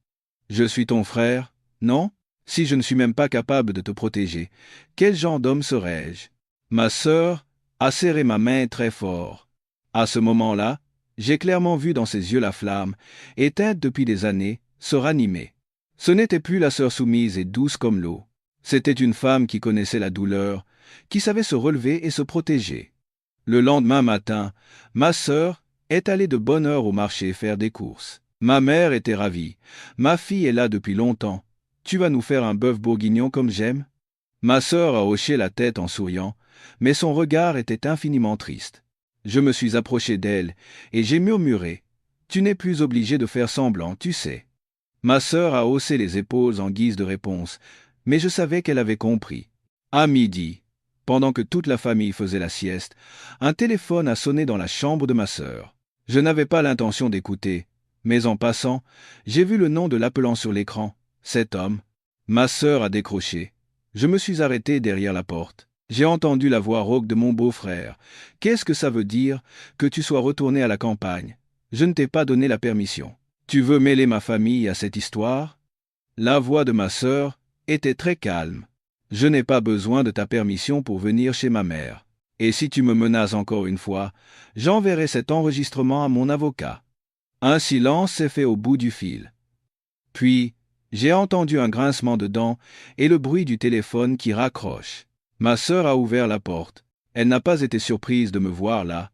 [SPEAKER 1] Je suis ton frère, non? Si je ne suis même pas capable de te protéger, quel genre d'homme serais-je? Ma sœur a serré ma main très fort. À ce moment-là, j'ai clairement vu dans ses yeux la flamme, éteinte depuis des années, se ranimer. Ce n'était plus la sœur soumise et douce comme l'eau. C'était une femme qui connaissait la douleur, qui savait se relever et se protéger. Le lendemain matin, ma sœur est allée de bonne heure au marché faire des courses. Ma mère était ravie. Ma fille est là depuis longtemps. Tu vas nous faire un bœuf bourguignon comme j'aime? Ma sœur a hoché la tête en souriant, mais son regard était infiniment triste. Je me suis approché d'elle, et j'ai murmuré. Tu n'es plus obligé de faire semblant, tu sais. Ma sœur a haussé les épaules en guise de réponse, mais je savais qu'elle avait compris. À midi, pendant que toute la famille faisait la sieste, un téléphone a sonné dans la chambre de ma sœur. Je n'avais pas l'intention d'écouter, mais en passant, j'ai vu le nom de l'appelant sur l'écran. Cet homme. Ma sœur a décroché. Je me suis arrêté derrière la porte. J'ai entendu la voix rauque de mon beau-frère. « Qu'est-ce que ça veut dire que tu sois retourné à la campagne? Je ne t'ai pas donné la permission. Tu veux mêler ma famille à cette histoire ?» La voix de ma sœur était très calme. « Je n'ai pas besoin de ta permission pour venir chez ma mère. Et si tu me menaces encore une fois, j'enverrai cet enregistrement à mon avocat. » Un silence s'est fait au bout du fil. Puis, j'ai entendu un grincement de dents et le bruit du téléphone qui raccroche. Ma sœur a ouvert la porte. Elle n'a pas été surprise de me voir là.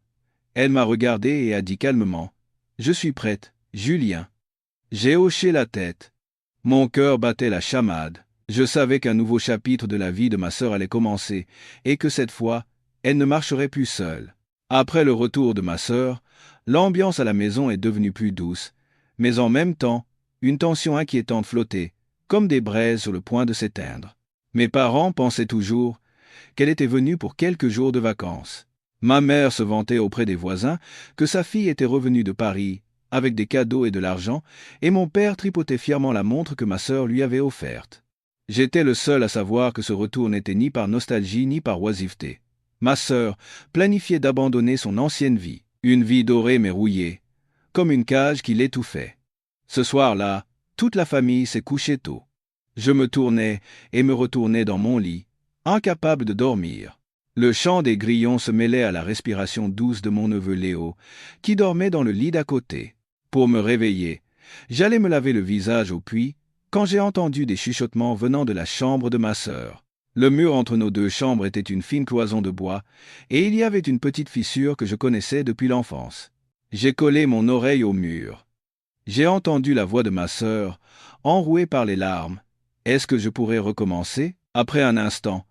[SPEAKER 1] Elle m'a regardé et a dit calmement « Je suis prête, Julien. » J'ai hoché la tête. Mon cœur battait la chamade. Je savais qu'un nouveau chapitre de la vie de ma sœur allait commencer, et que cette fois, elle ne marcherait plus seule. Après le retour de ma sœur, l'ambiance à la maison est devenue plus douce, mais en même temps, une tension inquiétante flottait, comme des braises sur le point de s'éteindre. Mes parents pensaient toujours qu'elle était venue pour quelques jours de vacances. Ma mère se vantait auprès des voisins que sa fille était revenue de Paris, avec des cadeaux et de l'argent, et mon père tripotait fièrement la montre que ma sœur lui avait offerte. J'étais le seul à savoir que ce retour n'était ni par nostalgie ni par oisiveté. Ma sœur planifiait d'abandonner son ancienne vie, une vie dorée mais rouillée, comme une cage qui l'étouffait. Ce soir-là, toute la famille s'est couchée tôt. Je me tournais et me retournais dans mon lit, incapable de dormir. Le chant des grillons se mêlait à la respiration douce de mon neveu Léo, qui dormait dans le lit d'à côté. Pour me réveiller, j'allais me laver le visage au puits, quand j'ai entendu des chuchotements venant de la chambre de ma sœur. Le mur entre nos deux chambres était une fine cloison de bois, et il y avait une petite fissure que je connaissais depuis l'enfance. J'ai collé mon oreille au mur. J'ai entendu la voix de ma sœur, enrouée par les larmes. Est-ce que je pourrais recommencer? Après un instant,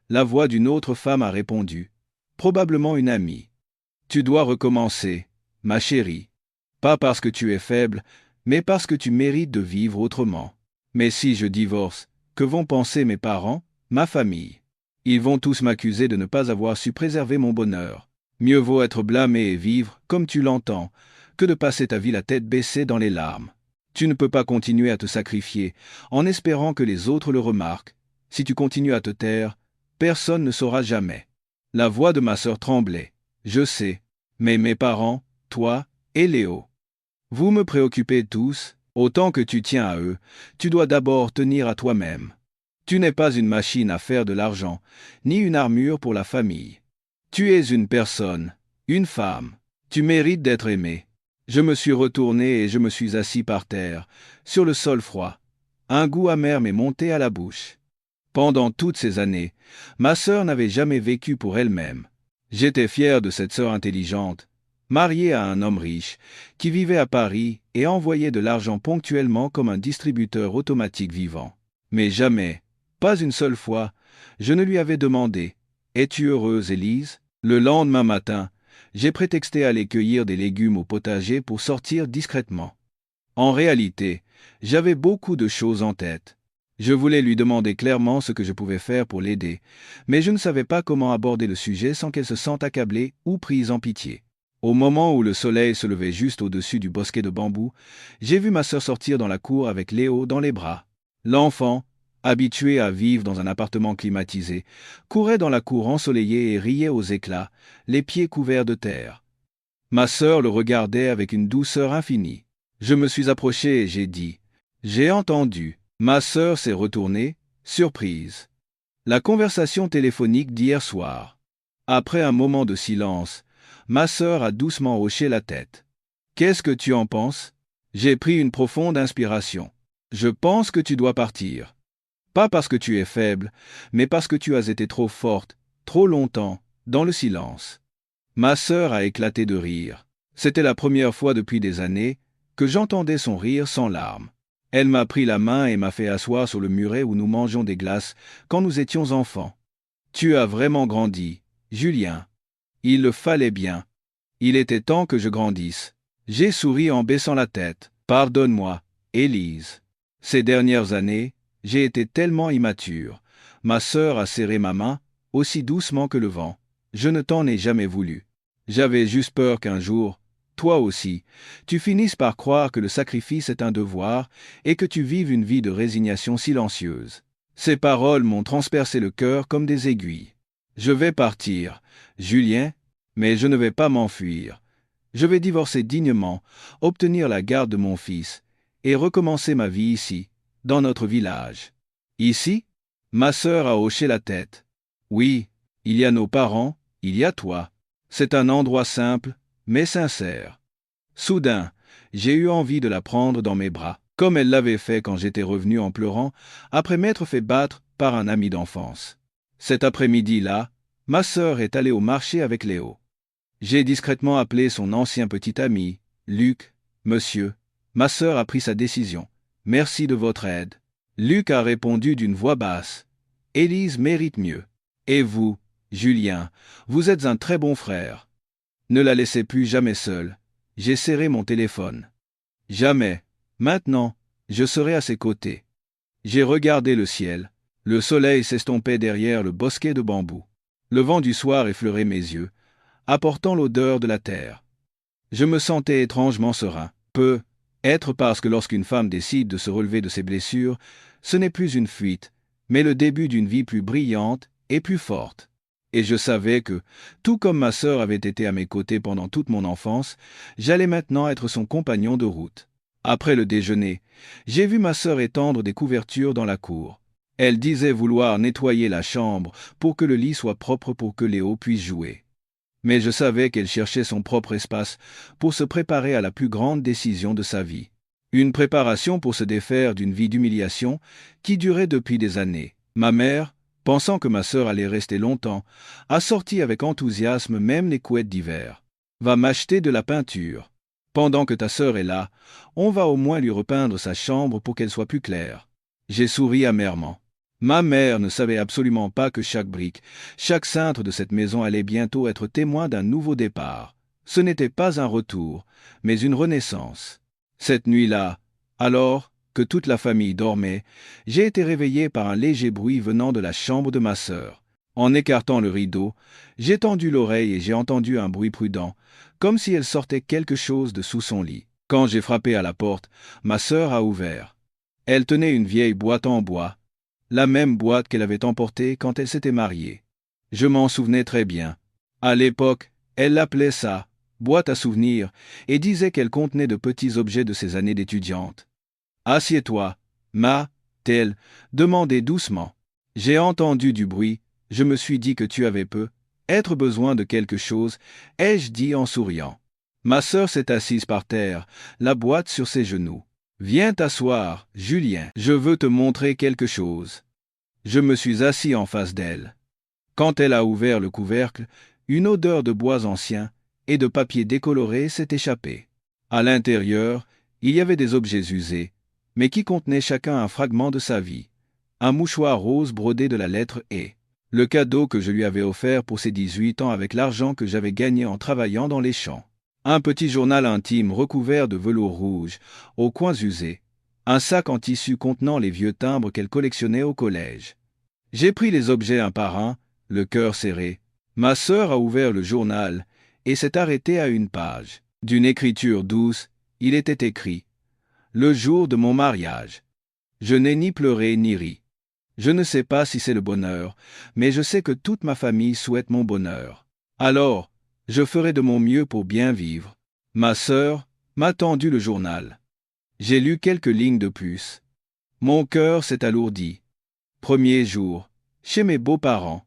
[SPEAKER 1] la voix d'une autre femme a répondu, probablement une amie. Tu dois recommencer, ma chérie. Pas parce que tu es faible, mais parce que tu mérites de vivre autrement. Mais si je divorce, que vont penser mes parents, ma famille? Ils vont tous m'accuser de ne pas avoir su préserver mon bonheur. Mieux vaut être blâmé et vivre, comme tu l'entends, que de passer ta vie la tête baissée dans les larmes. Tu ne peux pas continuer à te sacrifier, en espérant que les autres le remarquent. Si tu continues à te taire, personne ne saura jamais. La voix de ma sœur tremblait. Je sais, mais mes parents, toi et Léo. Vous me préoccupez tous, autant que tu tiens à eux, tu dois d'abord tenir à toi-même. Tu n'es pas une machine à faire de l'argent, ni une armure pour la famille. Tu es une personne, une femme. Tu mérites d'être aimée. Je me suis retourné et je me suis assis par terre, sur le sol froid. Un goût amer m'est monté à la bouche. Pendant toutes ces années, ma sœur n'avait jamais vécu pour elle-même. J'étais fier de cette sœur intelligente, mariée à un homme riche, qui vivait à Paris et envoyait de l'argent ponctuellement comme un distributeur automatique vivant. Mais jamais, pas une seule fois, je ne lui avais demandé « Es-tu heureuse, Élise ?» Le lendemain matin, j'ai prétexté aller cueillir des légumes au potager pour sortir discrètement. En réalité, j'avais beaucoup de choses en tête. Je voulais lui demander clairement ce que je pouvais faire pour l'aider, mais je ne savais pas comment aborder le sujet sans qu'elle se sente accablée ou prise en pitié. Au moment où le soleil se levait juste au-dessus du bosquet de bambous, j'ai vu ma sœur sortir dans la cour avec Léo dans les bras. L'enfant, habitué à vivre dans un appartement climatisé, courait dans la cour ensoleillée et riait aux éclats, les pieds couverts de terre. Ma sœur le regardait avec une douceur infinie. Je me suis approché et j'ai dit « J'ai entendu ». Ma sœur s'est retournée, surprise. La conversation téléphonique d'hier soir. Après un moment de silence, ma sœur a doucement hoché la tête. « Qu'est-ce que tu en penses ?» J'ai pris une profonde inspiration. Je pense que tu dois partir. Pas parce que tu es faible, mais parce que tu as été trop forte, trop longtemps, dans le silence. Ma sœur a éclaté de rire. C'était la première fois depuis des années que j'entendais son rire sans larmes. Elle m'a pris la main et m'a fait asseoir sur le muret où nous mangions des glaces quand nous étions enfants. Tu as vraiment grandi, Julien. Il le fallait bien. Il était temps que je grandisse. J'ai souri en baissant la tête. Pardonne-moi, Élise. Ces dernières années, j'ai été tellement immature. Ma sœur a serré ma main, aussi doucement que le vent. Je ne t'en ai jamais voulu. J'avais juste peur qu'un jour, toi aussi, tu finisses par croire que le sacrifice est un devoir et que tu vives une vie de résignation silencieuse. Ces paroles m'ont transpercé le cœur comme des aiguilles. Je vais partir, Julien, mais je ne vais pas m'enfuir. Je vais divorcer dignement, obtenir la garde de mon fils et recommencer ma vie ici, dans notre village. Ici? Ma sœur a hoché la tête. Oui, il y a nos parents, il y a toi. C'est un endroit simple, mais sincère. Soudain, j'ai eu envie de la prendre dans mes bras, comme elle l'avait fait quand j'étais revenu en pleurant, après m'être fait battre par un ami d'enfance. Cet après-midi-là, ma sœur est allée au marché avec Léo. J'ai discrètement appelé son ancien petit ami, Luc, monsieur, Ma sœur a pris sa décision. Merci de votre aide. Luc a répondu d'une voix basse. Élise mérite mieux. Et vous, Julien, vous êtes un très bon frère. Ne la laissez plus jamais seule. J'ai serré mon téléphone. Jamais. Maintenant, je serai à ses côtés. J'ai regardé le ciel. Le soleil s'estompait derrière le bosquet de bambous. Le vent du soir effleurait mes yeux, apportant l'odeur de la terre. Je me sentais étrangement serein. Être parce que lorsqu'une femme décide de se relever de ses blessures, ce n'est plus une fuite, mais le début d'une vie plus brillante et plus forte. Et je savais que, tout comme ma sœur avait été à mes côtés pendant toute mon enfance, j'allais maintenant être son compagnon de route. Après le déjeuner, j'ai vu ma sœur étendre des couvertures dans la cour. Elle disait vouloir nettoyer la chambre pour que le lit soit propre pour que Léo puisse jouer. Mais je savais qu'elle cherchait son propre espace pour se préparer à la plus grande décision de sa vie. Une préparation pour se défaire d'une vie d'humiliation qui durait depuis des années. Ma mère, pensant que ma sœur allait rester longtemps, a sorti avec enthousiasme même les couettes d'hiver. Va m'acheter de la peinture. Pendant que ta sœur est là, on va au moins lui repeindre sa chambre pour qu'elle soit plus claire. J'ai souri amèrement. Ma mère ne savait absolument pas que chaque brique, chaque cintre de cette maison allait bientôt être témoin d'un nouveau départ. Ce n'était pas un retour, mais une renaissance. Cette nuit-là, alors que toute la famille dormait, j'ai été réveillé par un léger bruit venant de la chambre de ma sœur. En écartant le rideau, j'ai tendu l'oreille et j'ai entendu un bruit prudent, comme si elle sortait quelque chose de sous son lit. Quand j'ai frappé à la porte, ma sœur a ouvert. Elle tenait une vieille boîte en bois, la même boîte qu'elle avait emportée quand elle s'était mariée. Je m'en souvenais très bien. À l'époque, elle l'appelait ça, boîte à souvenirs, et disait qu'elle contenait de petits objets de ses années d'étudiante. Assieds-toi, m'a-t-elle demandé doucement. J'ai entendu du bruit, je me suis dit que tu avais peut-être besoin de quelque chose, ai-je dit en souriant. Ma sœur s'est assise par terre, la boîte sur ses genoux. Viens t'asseoir, Julien, je veux te montrer quelque chose. Je me suis assis en face d'elle. Quand elle a ouvert le couvercle, une odeur de bois ancien et de papier décoloré s'est échappée. À l'intérieur, il y avait des objets usés, mais qui contenaient chacun un fragment de sa vie. Un mouchoir rose brodé de la lettre E. Le cadeau que je lui avais offert pour ses 18 ans avec l'argent que j'avais gagné en travaillant dans les champs. Un petit journal intime recouvert de velours rouge, aux coins usés. Un sac en tissu contenant les vieux timbres qu'elle collectionnait au collège. J'ai pris les objets un par un, le cœur serré. Ma sœur a ouvert le journal et s'est arrêtée à une page. D'une écriture douce, il était écrit « Le jour de mon mariage ». Je n'ai ni pleuré ni ri. Je ne sais pas si c'est le bonheur, mais je sais que toute ma famille souhaite mon bonheur. Alors, je ferai de mon mieux pour bien vivre. Ma sœur m'a tendu le journal. J'ai lu quelques lignes de plus. Mon cœur s'est alourdi. Premier jour, chez mes beaux-parents.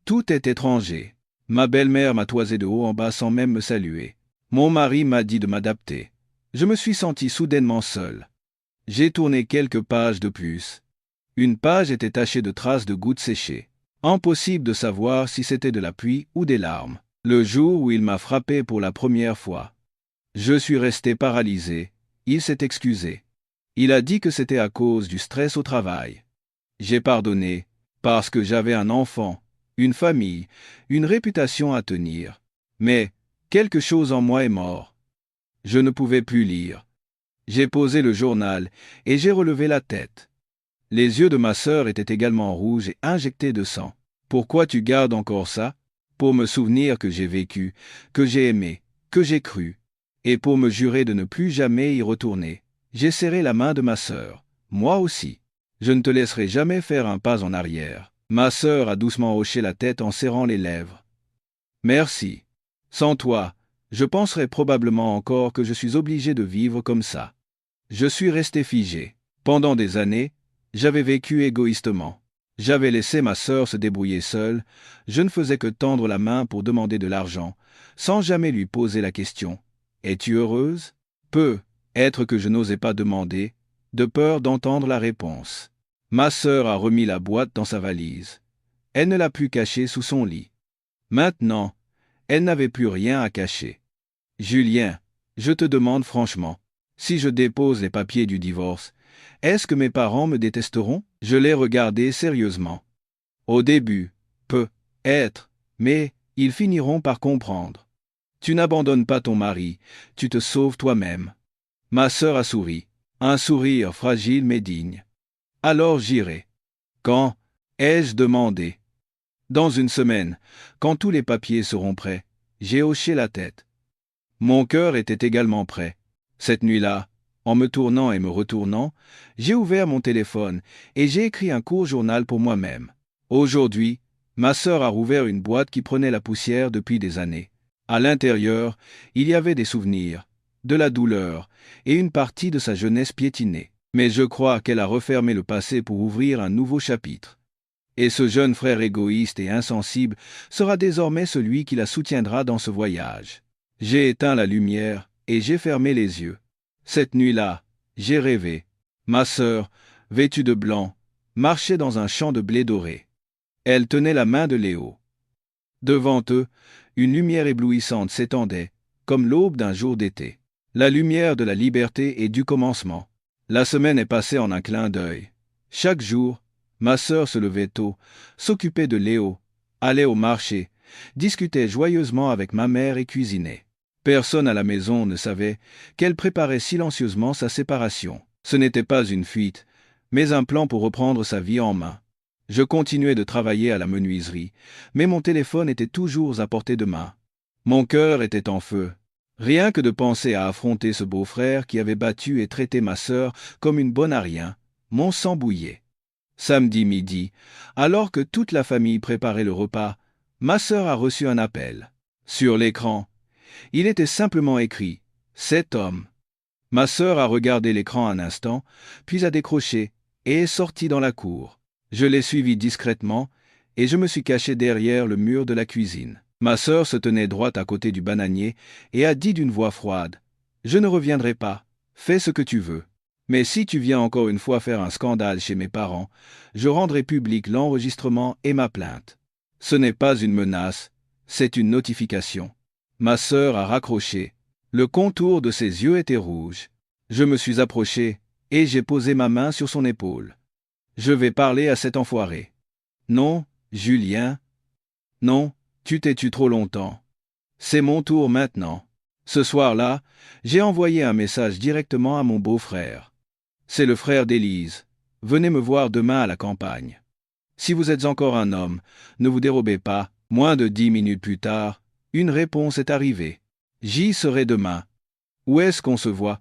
[SPEAKER 1] Tout est étranger. Ma belle-mère m'a toisé de haut en bas sans même me saluer. Mon mari m'a dit de m'adapter. Je me suis senti soudainement seul. J'ai tourné quelques pages de plus. Une page était tachée de traces de gouttes séchées. Impossible de savoir si c'était de la pluie ou des larmes. Le jour où il m'a frappé pour la première fois. Je suis resté paralysé. Il s'est excusé. Il a dit que c'était à cause du stress au travail. J'ai pardonné, parce que j'avais un enfant, une famille, une réputation à tenir. Mais, quelque chose en moi est mort. Je ne pouvais plus lire. J'ai posé le journal et j'ai relevé la tête. Les yeux de ma sœur étaient également rouges et injectés de sang. Pourquoi tu gardes encore ça? Pour me souvenir que j'ai vécu, que j'ai aimé, que j'ai cru, et pour me jurer de ne plus jamais y retourner. J'ai serré la main de ma sœur. Moi aussi. Je ne te laisserai jamais faire un pas en arrière. Ma sœur a doucement hoché la tête en serrant les lèvres. Merci. Sans toi, je penserais probablement encore que je suis obligé de vivre comme ça. Je suis resté figé. Pendant des années, j'avais vécu égoïstement. J'avais laissé ma sœur se débrouiller seule, je ne faisais que tendre la main pour demander de l'argent, sans jamais lui poser la question « Es-tu heureuse ?» Peut-être que je n'osais pas demander, de peur d'entendre la réponse. Ma sœur a remis la boîte dans sa valise. Elle ne l'a plus cachée sous son lit. Maintenant, elle n'avait plus rien à cacher. « Julien, je te demande franchement, Si je dépose les papiers du divorce, est-ce que mes parents me détesteront? Je l'ai regardé sérieusement. Au début, peut-être, mais ils finiront par comprendre. Tu n'abandonnes pas ton mari, tu te sauves toi-même. Ma sœur a souri, un sourire fragile mais digne. Alors j'irai. Quand? Ai-je demandé. Dans une semaine, quand tous les papiers seront prêts. J'ai hoché la tête. Mon cœur était également prêt. Cette nuit-là, en me tournant et me retournant, j'ai ouvert mon téléphone et j'ai écrit un court journal pour moi-même. Aujourd'hui, ma sœur a rouvert une boîte qui prenait la poussière depuis des années. À l'intérieur, il y avait des souvenirs, de la douleur et une partie de sa jeunesse piétinée. Mais je crois qu'elle a refermé le passé pour ouvrir un nouveau chapitre. Et ce jeune frère égoïste et insensible sera désormais celui qui la soutiendra dans ce voyage. J'ai éteint la lumière et j'ai fermé les yeux. Cette nuit-là, j'ai rêvé. Ma sœur, vêtue de blanc, marchait dans un champ de blé doré. Elle tenait la main de Léo. Devant eux, une lumière éblouissante s'étendait, comme l'aube d'un jour d'été. La lumière de la liberté et du commencement. La semaine est passée en un clin d'œil. Chaque jour, ma sœur se levait tôt, s'occupait de Léo, allait au marché, discutait joyeusement avec ma mère et cuisinait. Personne à la maison ne savait qu'elle préparait silencieusement sa séparation. Ce n'était pas une fuite, mais un plan pour reprendre sa vie en main. Je continuais de travailler à la menuiserie, mais mon téléphone était toujours à portée de main. Mon cœur était en feu. Rien que de penser à affronter ce beau-frère qui avait battu et traité ma sœur comme une bonne à rien, mon sang bouillait. Samedi midi, alors que toute la famille préparait le repas, ma sœur a reçu un appel. Sur l'écran, il était simplement écrit « Cet homme ». Ma sœur a regardé l'écran un instant, puis a décroché et est sortie dans la cour. Je l'ai suivie discrètement et je me suis caché derrière le mur de la cuisine. Ma sœur se tenait droite à côté du bananier et a dit d'une voix froide « Je ne reviendrai pas, fais ce que tu veux. Mais si tu viens encore une fois faire un scandale chez mes parents, je rendrai public l'enregistrement et ma plainte. » Ce n'est pas une menace, c'est une notification. Ma sœur a raccroché. Le contour de ses yeux était rouge. Je me suis approché et j'ai posé ma main sur son épaule. Je vais parler à cet enfoiré. Non, Julien. Non, tu t'es tu trop longtemps. C'est mon tour maintenant. Ce soir-là, j'ai envoyé un message directement à mon beau-frère. C'est le frère d'Élise. Venez me voir demain à la campagne. Si vous êtes encore un homme, ne vous dérobez pas. Moins de 10 minutes plus tard, une réponse est arrivée. J'y serai demain. Où est-ce qu'on se voit?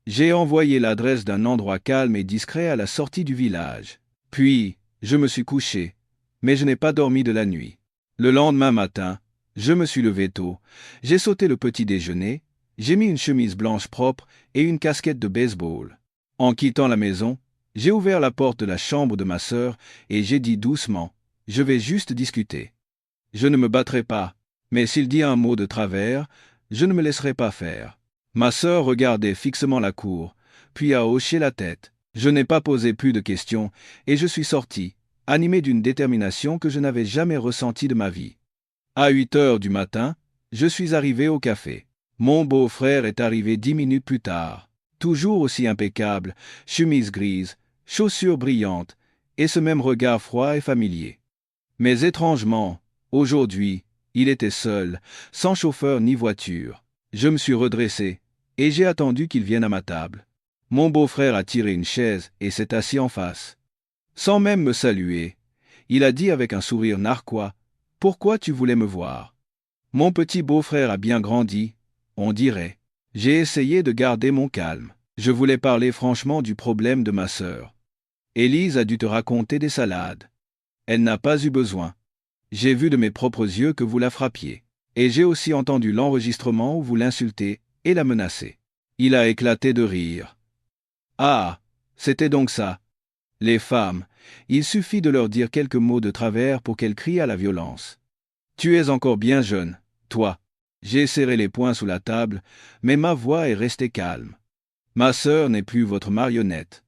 [SPEAKER 1] J'ai envoyé l'adresse d'un endroit calme et discret à la sortie du village. Puis, je me suis couché, mais je n'ai pas dormi de la nuit. Le lendemain matin, je me suis levé tôt, j'ai sauté le petit déjeuner, j'ai mis une chemise blanche propre et une casquette de baseball. En quittant la maison, j'ai ouvert la porte de la chambre de ma sœur et j'ai dit doucement « Je vais juste discuter. Je ne me battrai pas, mais s'il dit un mot de travers, je ne me laisserai pas faire. » Ma sœur regardait fixement la cour, puis a hoché la tête. Je n'ai pas posé plus de questions et je suis sorti, animé d'une détermination que je n'avais jamais ressentie de ma vie. À 8 heures du matin, je suis arrivé au café. Mon beau-frère est arrivé 10 minutes plus tard. Toujours aussi impeccable, chemise grise, chaussures brillantes, et ce même regard froid et familier. Mais étrangement, aujourd'hui, il était seul, sans chauffeur ni voiture. Je me suis redressé, et j'ai attendu qu'il vienne à ma table. Mon beau-frère a tiré une chaise et s'est assis en face. Sans même me saluer, il a dit avec un sourire narquois « Pourquoi tu voulais me voir ?» Mon petit beau-frère a bien grandi, on dirait. J'ai essayé de garder mon calme. Je voulais parler franchement du problème de ma sœur. Élise a dû te raconter des salades. Elle n'a pas eu besoin. J'ai vu de mes propres yeux que vous la frappiez. Et j'ai aussi entendu l'enregistrement où vous l'insultez et la menacez. Il a éclaté de rire. Ah, c'était donc ça. Les femmes, il suffit de leur dire quelques mots de travers pour qu'elles crient à la violence. Tu es encore bien jeune, toi. J'ai serré les poings sous la table, mais ma voix est restée calme. Ma sœur n'est plus votre marionnette.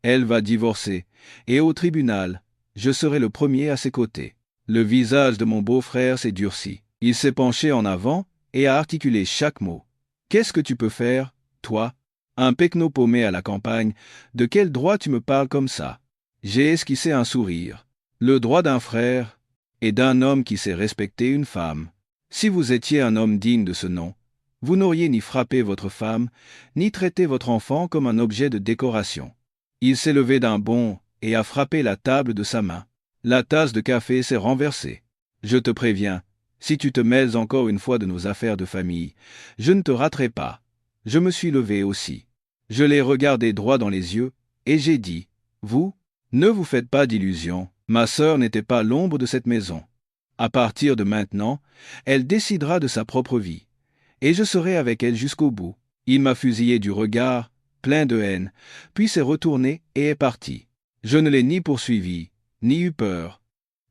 [SPEAKER 1] Elle va divorcer, et au tribunal, je serai le premier à ses côtés. Le visage de mon beau-frère s'est durci. Il s'est penché en avant et a articulé chaque mot. Qu'est-ce que tu peux faire, toi? Un pecno paumé à la campagne, de quel droit tu me parles comme ça? J'ai esquissé un sourire. Le droit d'un frère et d'un homme qui sait respecter une femme. Si vous étiez un homme digne de ce nom, vous n'auriez ni frappé votre femme, ni traité votre enfant comme un objet de décoration. Il s'est levé d'un bond et a frappé la table de sa main. La tasse de café s'est renversée. Je te préviens, si tu te mêles encore une fois de nos affaires de famille, je ne te raterai pas. Je me suis levé aussi. Je l'ai regardé droit dans les yeux, et j'ai dit, vous, ne vous faites pas d'illusions, ma sœur n'était pas l'ombre de cette maison. À partir de maintenant, elle décidera de sa propre vie, et je serai avec elle jusqu'au bout. Il m'a fusillé du regard, plein de haine, puis s'est retourné et est parti. Je ne l'ai ni poursuivi, ni eu peur.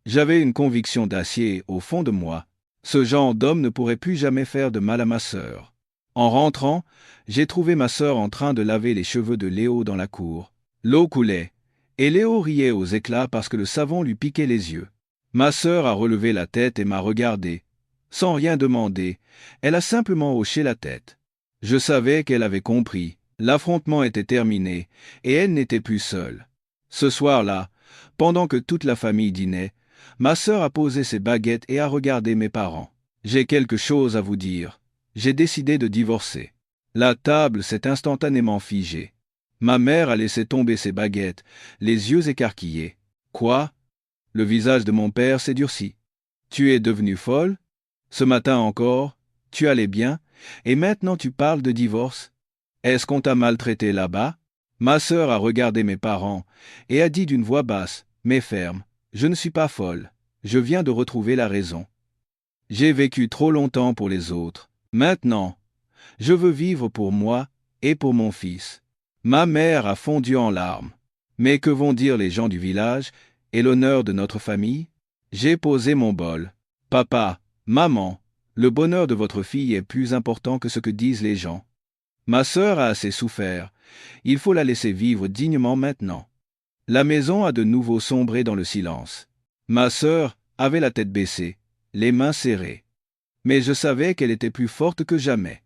[SPEAKER 1] J'avais une conviction d'acier au fond de moi. Ce genre d'homme ne pourrait plus jamais faire de mal à ma sœur. En rentrant, j'ai trouvé ma sœur en train de laver les cheveux de Léo dans la cour. L'eau coulait, et Léo riait aux éclats parce que le savon lui piquait les yeux. Ma sœur a relevé la tête et m'a regardé. Sans rien demander, elle a simplement hoché la tête. Je savais qu'elle avait compris. L'affrontement était terminé, et elle n'était plus seule. Ce soir-là, pendant que toute la famille dînait, ma sœur a posé ses baguettes et a regardé mes parents. J'ai quelque chose à vous dire. J'ai décidé de divorcer. La table s'est instantanément figée. Ma mère a laissé tomber ses baguettes, les yeux écarquillés. Quoi? Le visage de mon père s'est durci. Tu es devenue folle? Ce matin encore, tu allais bien, et maintenant tu parles de divorce? Est-ce qu'on t'a maltraité là-bas? Ma sœur a regardé mes parents et a dit d'une voix basse, mais ferme, je ne suis pas folle, je viens de retrouver la raison. J'ai vécu trop longtemps pour les autres. Maintenant, je veux vivre pour moi et pour mon fils. Ma mère a fondu en larmes. Mais que vont dire les gens du village et l'honneur de notre famille? J'ai posé mon bol. Papa, maman, le bonheur de votre fille est plus important que ce que disent les gens. Ma sœur a assez souffert. Il faut la laisser vivre dignement maintenant. La maison a de nouveau sombré dans le silence. Ma sœur avait la tête baissée, les mains serrées. Mais je savais qu'elle était plus forte que jamais.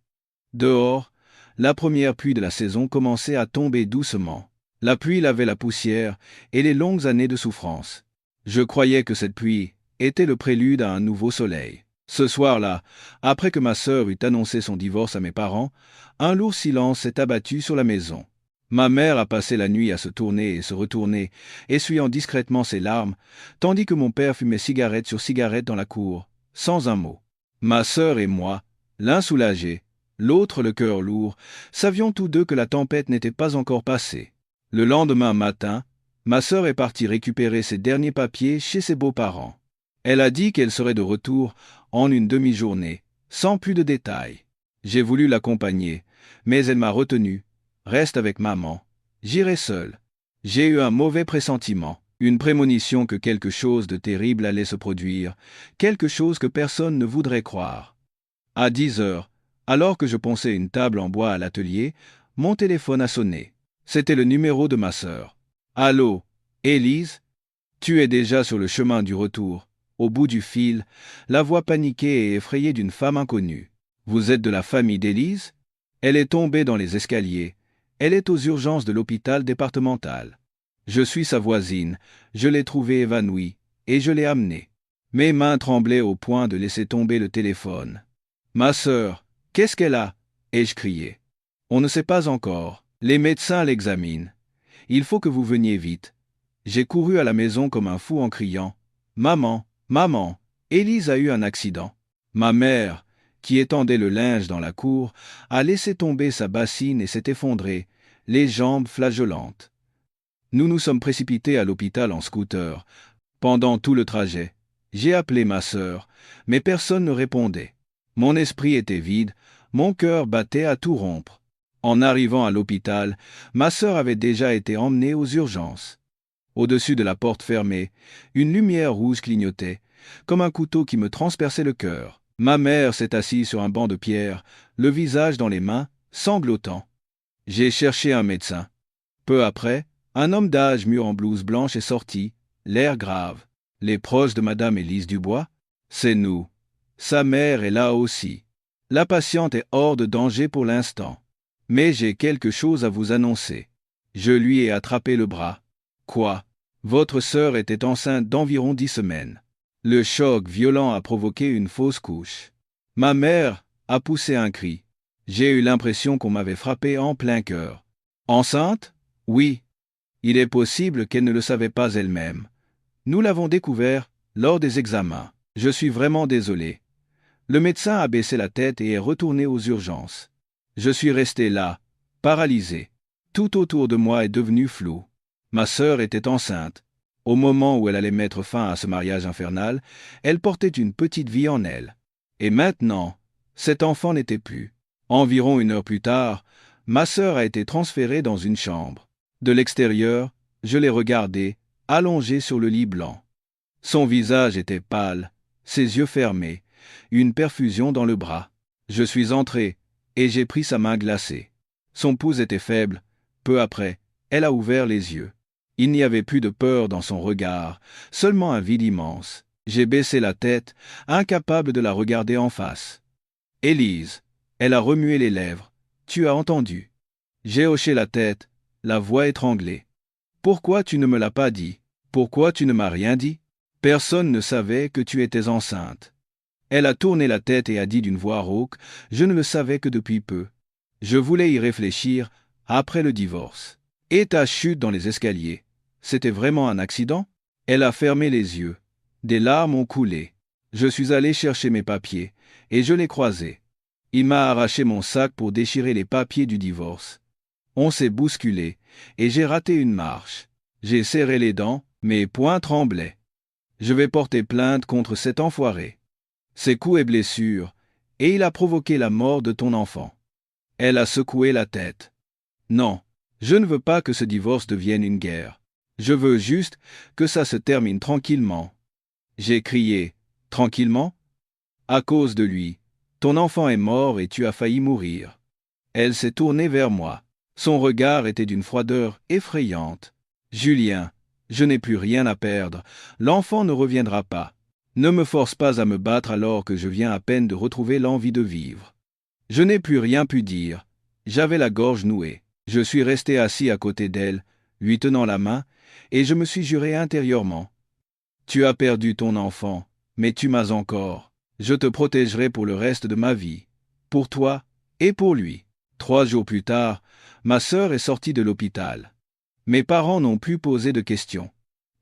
[SPEAKER 1] Dehors, la première pluie de la saison commençait à tomber doucement. La pluie lavait la poussière et les longues années de souffrance. Je croyais que cette pluie était le prélude à un nouveau soleil. Ce soir-là, après que ma sœur eut annoncé son divorce à mes parents, un lourd silence s'est abattu sur la maison. Ma mère a passé la nuit à se tourner et se retourner, essuyant discrètement ses larmes, tandis que mon père fumait cigarette sur cigarette dans la cour, sans un mot. Ma sœur et moi, l'un soulagé, l'autre le cœur lourd, savions tous deux que la tempête n'était pas encore passée. Le lendemain matin, ma sœur est partie récupérer ses derniers papiers chez ses beaux-parents. Elle a dit qu'elle serait de retour en une demi-journée, sans plus de détails. J'ai voulu l'accompagner, mais elle m'a retenu. Reste avec maman. J'irai seul. J'ai eu un mauvais pressentiment, une prémonition que quelque chose de terrible allait se produire, quelque chose que personne ne voudrait croire. À 10 heures, alors que je ponçais une table en bois à l'atelier, mon téléphone a sonné. C'était le numéro de ma sœur. Allô, Élise? Tu es déjà sur le chemin du retour. Au bout du fil, la voix paniquée et effrayée d'une femme inconnue. Vous êtes de la famille d'Élise? Elle est tombée dans les escaliers. Elle est aux urgences de l'hôpital départemental. Je suis sa voisine. Je l'ai trouvée évanouie, et je l'ai amenée. Mes mains tremblaient au point de laisser tomber le téléphone. Ma sœur, qu'est-ce qu'elle a? Ai-je crié. On ne sait pas encore. Les médecins l'examinent. Il faut que vous veniez vite. J'ai couru à la maison comme un fou en criant « Maman, maman, Élise a eu un accident. » Ma mère, qui étendait le linge dans la cour, a laissé tomber sa bassine et s'est effondrée, les jambes flageolantes. Nous nous sommes précipités à l'hôpital en scooter. Pendant tout le trajet, j'ai appelé ma sœur, mais personne ne répondait. Mon esprit était vide, mon cœur battait à tout rompre. En arrivant à l'hôpital, ma sœur avait déjà été emmenée aux urgences. Au-dessus de la porte fermée, une lumière rouge clignotait, comme un couteau qui me transperçait le cœur. Ma mère s'est assise sur un banc de pierre, le visage dans les mains, sanglotant. J'ai cherché un médecin. Peu après, un homme d'âge mûr en blouse blanche est sorti, l'air grave. Les proches de Madame Élise Dubois? C'est nous. Sa mère est là aussi. La patiente est hors de danger pour l'instant. Mais j'ai quelque chose à vous annoncer. Je lui ai attrapé le bras. Quoi? Votre sœur était enceinte d'environ 10 semaines. Le choc violent a provoqué une fausse couche. Ma mère a poussé un cri. J'ai eu l'impression qu'on m'avait frappé en plein cœur. Enceinte? Oui. Il est possible qu'elle ne le savait pas elle-même. Nous l'avons découvert lors des examens. Je suis vraiment désolé. Le médecin a baissé la tête et est retourné aux urgences. Je suis resté là, paralysé. Tout autour de moi est devenu flou. Ma sœur était enceinte. Au moment où elle allait mettre fin à ce mariage infernal, elle portait une petite vie en elle. Et maintenant, cet enfant n'était plus. Environ 1 heure plus tard, ma sœur a été transférée dans une chambre. De l'extérieur, je l'ai regardée, allongée sur le lit blanc. Son visage était pâle, ses yeux fermés, une perfusion dans le bras. Je suis entré, et j'ai pris sa main glacée. Son pouls était faible. Peu après, elle a ouvert les yeux. Il n'y avait plus de peur dans son regard, seulement un vide immense. J'ai baissé la tête, incapable de la regarder en face. « Élise !» Elle a remué les lèvres. « Tu as entendu ?» J'ai hoché la tête, la voix étranglée. « Pourquoi tu ne me l'as pas dit? Pourquoi tu ne m'as rien dit? Personne ne savait que tu étais enceinte. » Elle a tourné la tête et a dit d'une voix rauque, « Je ne le savais que depuis peu. Je voulais y réfléchir après le divorce. » Et ta chute dans les escaliers, c'était vraiment un accident? Elle a fermé les yeux. Des larmes ont coulé. Je suis allé chercher mes papiers, et je l'ai croisé. Il m'a arraché mon sac pour déchirer les papiers du divorce. On s'est bousculé, et j'ai raté une marche. J'ai serré les dents, mes poings tremblaient. Je vais porter plainte contre cet enfoiré. Ses coups et blessures, et il a provoqué la mort de ton enfant. Elle a secoué la tête. Non, je ne veux pas que ce divorce devienne une guerre. Je veux juste que ça se termine tranquillement. J'ai crié, tranquillement? À cause de lui, ton enfant est mort et tu as failli mourir. Elle s'est tournée vers moi. Son regard était d'une froideur effrayante. Julien, je n'ai plus rien à perdre. L'enfant ne reviendra pas. Ne me force pas à me battre alors que je viens à peine de retrouver l'envie de vivre. Je n'ai plus rien pu dire. J'avais la gorge nouée. Je suis resté assis à côté d'elle, lui tenant la main, et je me suis juré intérieurement. Tu as perdu ton enfant, mais tu m'as encore. Je te protégerai pour le reste de ma vie. Pour toi et pour lui. 3 jours plus tard, ma sœur est sortie de l'hôpital. Mes parents n'ont plus posé de questions.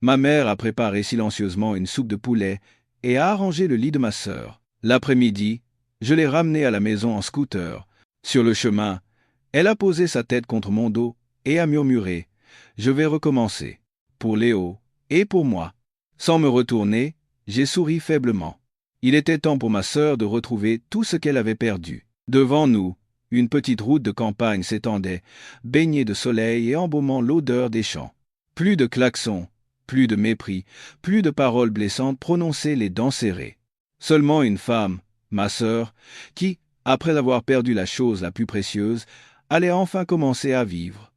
[SPEAKER 1] Ma mère a préparé silencieusement une soupe de poulet et a arrangé le lit de ma sœur. L'après-midi, je l'ai ramenée à la maison en scooter. Sur le chemin, elle a posé sa tête contre mon dos et a murmuré « Je vais recommencer. Pour Léo et pour moi. » Sans me retourner, j'ai souri faiblement. Il était temps pour ma sœur de retrouver tout ce qu'elle avait perdu. Devant nous, une petite route de campagne s'étendait, baignée de soleil et embaumant l'odeur des champs. Plus de klaxons, plus de mépris, plus de paroles blessantes prononcées les dents serrées. Seulement une femme, ma sœur, qui, après avoir perdu la chose la plus précieuse, allait enfin commencer à vivre.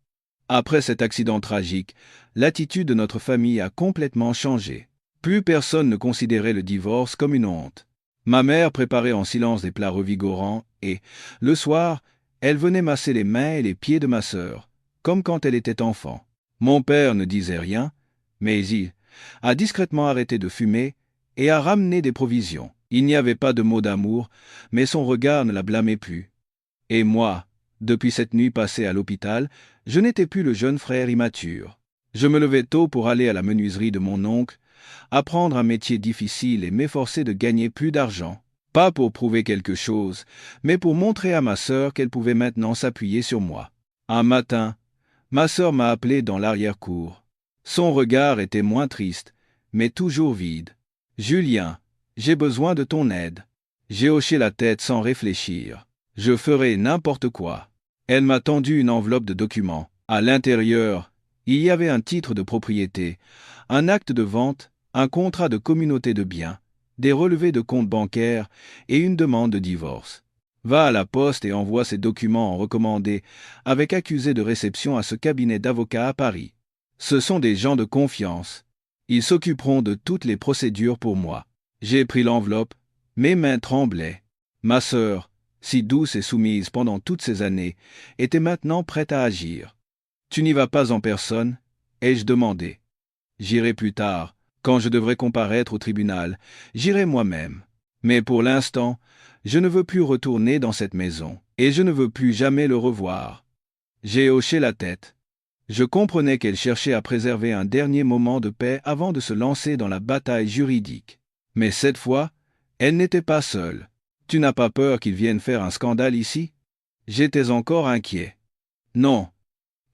[SPEAKER 1] Après cet accident tragique, l'attitude de notre famille a complètement changé. Plus personne ne considérait le divorce comme une honte. Ma mère préparait en silence des plats revigorants et, le soir, elle venait masser les mains et les pieds de ma sœur, comme quand elle était enfant. Mon père ne disait rien, mais il a discrètement arrêté de fumer et a ramené des provisions. Il n'y avait pas de mots d'amour, mais son regard ne la blâmait plus. Et moi, depuis cette nuit passée à l'hôpital, je n'étais plus le jeune frère immature. Je me levais tôt pour aller à la menuiserie de mon oncle, apprendre un métier difficile et m'efforcer de gagner plus d'argent. Pas pour prouver quelque chose, mais pour montrer à ma sœur qu'elle pouvait maintenant s'appuyer sur moi. Un matin, ma sœur m'a appelé dans l'arrière-cour. Son regard était moins triste, mais toujours vide. « Julien, j'ai besoin de ton aide. » J'ai hoché la tête sans réfléchir. Je ferai n'importe quoi. Elle m'a tendu une enveloppe de documents. À l'intérieur, il y avait un titre de propriété, un acte de vente, un contrat de communauté de biens, des relevés de comptes bancaires et une demande de divorce. Va à la poste et envoie ces documents en recommandé avec accusé de réception à ce cabinet d'avocats à Paris. Ce sont des gens de confiance. Ils s'occuperont de toutes les procédures pour moi. J'ai pris l'enveloppe, mes mains tremblaient. Ma sœur, si douce et soumise pendant toutes ces années, était maintenant prête à agir. « Tu n'y vas pas en personne ?» ai-je demandé. « J'irai plus tard, quand je devrai comparaître au tribunal, j'irai moi-même. Mais pour l'instant, je ne veux plus retourner dans cette maison, et je ne veux plus jamais le revoir. » J'ai hoché la tête. Je comprenais qu'elle cherchait à préserver un dernier moment de paix avant de se lancer dans la bataille juridique. Mais cette fois, elle n'était pas seule. « Tu n'as pas peur qu'ils viennent faire un scandale ici ?» J'étais encore inquiet. « Non. »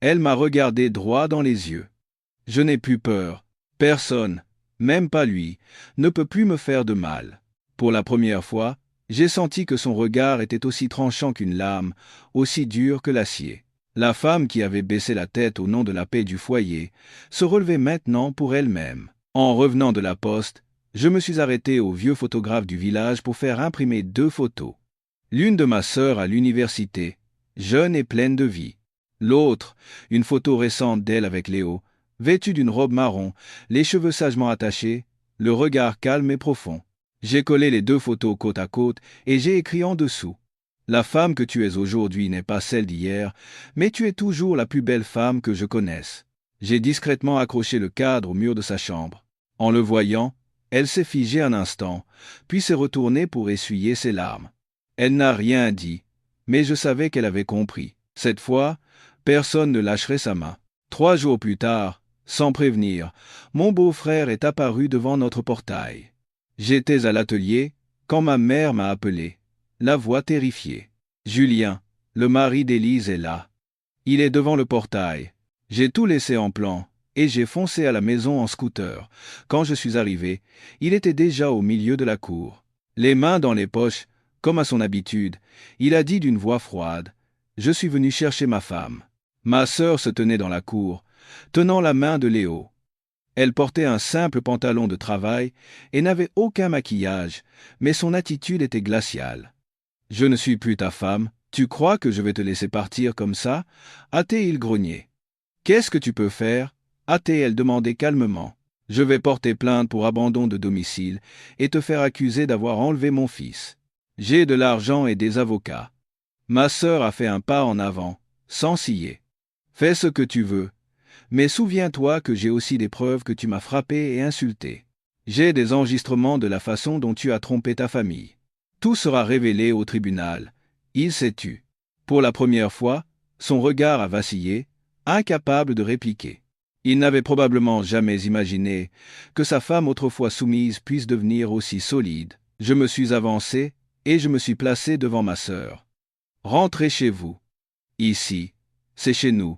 [SPEAKER 1] Elle m'a regardé droit dans les yeux. « Je n'ai plus peur. Personne, même pas lui, ne peut plus me faire de mal. » Pour la première fois, j'ai senti que son regard était aussi tranchant qu'une lame, aussi dur que l'acier. La femme qui avait baissé la tête au nom de la paix du foyer se relevait maintenant pour elle-même. En revenant de la poste, je me suis arrêté au vieux photographe du village pour faire imprimer 2 photos. L'une de ma sœur à l'université, jeune et pleine de vie. L'autre, une photo récente d'elle avec Léo, vêtue d'une robe marron, les cheveux sagement attachés, le regard calme et profond. J'ai collé les 2 photos côte à côte et j'ai écrit en dessous. La femme que tu es aujourd'hui n'est pas celle d'hier, mais tu es toujours la plus belle femme que je connaisse. J'ai discrètement accroché le cadre au mur de sa chambre. En le voyant, elle s'est figée un instant, puis s'est retournée pour essuyer ses larmes. Elle n'a rien dit, mais je savais qu'elle avait compris. Cette fois, personne ne lâcherait sa main. 3 jours plus tard, sans prévenir, mon beau-frère est apparu devant notre portail. J'étais à l'atelier quand ma mère m'a appelé, la voix terrifiée. « Julien, le mari d'Élise est là. Il est devant le portail. » J'ai tout laissé en plan, et j'ai foncé à la maison en scooter. Quand je suis arrivé, il était déjà au milieu de la cour. Les mains dans les poches, comme à son habitude, il a dit d'une voix froide, « Je suis venu chercher ma femme. » Ma sœur se tenait dans la cour, tenant la main de Léo. Elle portait un simple pantalon de travail et n'avait aucun maquillage, mais son attitude était glaciale. « Je ne suis plus ta femme. Tu crois que je vais te laisser partir comme ça ?» a-t-il grogné. « Qu'est-ce que tu peux faire ?» a-t-elle demandé calmement. « Je vais porter plainte pour abandon de domicile et te faire accuser d'avoir enlevé mon fils. J'ai de l'argent et des avocats. » Ma sœur a fait un pas en avant, sans ciller. « Fais ce que tu veux, mais souviens-toi que j'ai aussi des preuves que tu m'as frappé et insulté. J'ai des enregistrements de la façon dont tu as trompé ta famille. Tout sera révélé au tribunal. » Il s'est tu. Pour la première fois, son regard a vacillé, incapable de répliquer. Il n'avait probablement jamais imaginé que sa femme autrefois soumise puisse devenir aussi solide. Je me suis avancé et je me suis placé devant ma sœur. « Rentrez chez vous. Ici, c'est chez nous.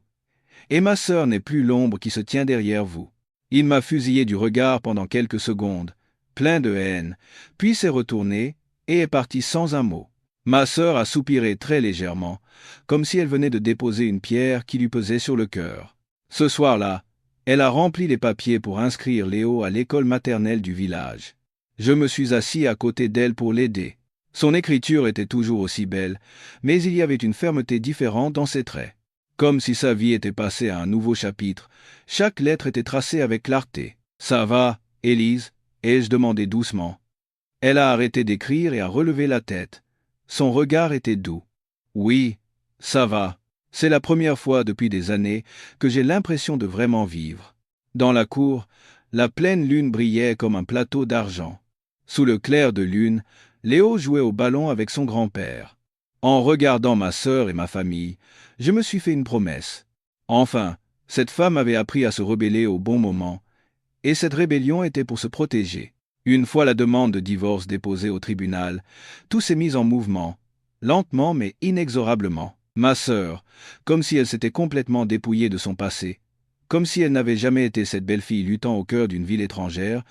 [SPEAKER 1] Et ma sœur n'est plus l'ombre qui se tient derrière vous. » Il m'a fusillé du regard pendant quelques secondes, plein de haine, puis s'est retourné et est parti sans un mot. Ma sœur a soupiré très légèrement, comme si elle venait de déposer une pierre qui lui pesait sur le cœur. Ce soir-là, elle a rempli les papiers pour inscrire Léo à l'école maternelle du village. Je me suis assis à côté d'elle pour l'aider. Son écriture était toujours aussi belle, mais il y avait une fermeté différente dans ses traits. Comme si sa vie était passée à un nouveau chapitre, chaque lettre était tracée avec clarté. « Ça va, Élise ?» ai-je demandé doucement. Elle a arrêté d'écrire et a relevé la tête. Son regard était doux. « Oui, ça va. C'est la première fois depuis des années que j'ai l'impression de vraiment vivre. » Dans la cour, la pleine lune brillait comme un plateau d'argent. Sous le clair de lune, Léo jouait au ballon avec son grand-père. En regardant ma sœur et ma famille, je me suis fait une promesse. Enfin, cette femme avait appris à se rebeller au bon moment, et cette rébellion était pour se protéger. Une fois la demande de divorce déposée au tribunal, tout s'est mis en mouvement, lentement mais inexorablement. Ma sœur, comme si elle s'était complètement dépouillée de son passé, comme si elle n'avait jamais été cette belle fille luttant au cœur d'une ville étrangère,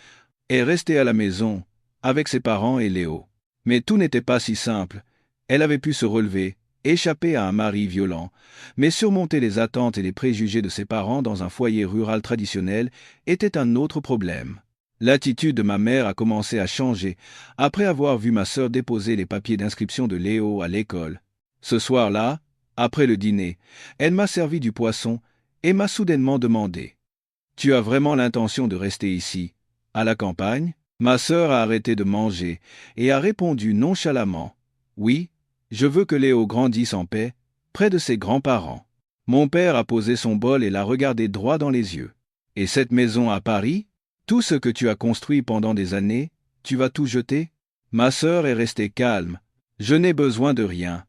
[SPEAKER 1] est restée à la maison, avec ses parents et Léo. Mais tout n'était pas si simple. Elle avait pu se relever, échapper à un mari violent, mais surmonter les attentes et les préjugés de ses parents dans un foyer rural traditionnel était un autre problème. L'attitude de ma mère a commencé à changer après avoir vu ma sœur déposer les papiers d'inscription de Léo à l'école. Ce soir-là, après le dîner, elle m'a servi du poisson et m'a soudainement demandé : « Tu as vraiment l'intention de rester ici, à la campagne ?» Ma sœur a arrêté de manger et a répondu nonchalamment : « Oui, Je veux que Léo grandisse en paix, près de ses grands-parents. Mon père a posé son bol et l'a regardé droit dans les yeux. Et cette maison à Paris? Tout ce que tu as construit pendant des années, tu vas tout jeter? Ma sœur est restée calme. Je n'ai besoin de rien.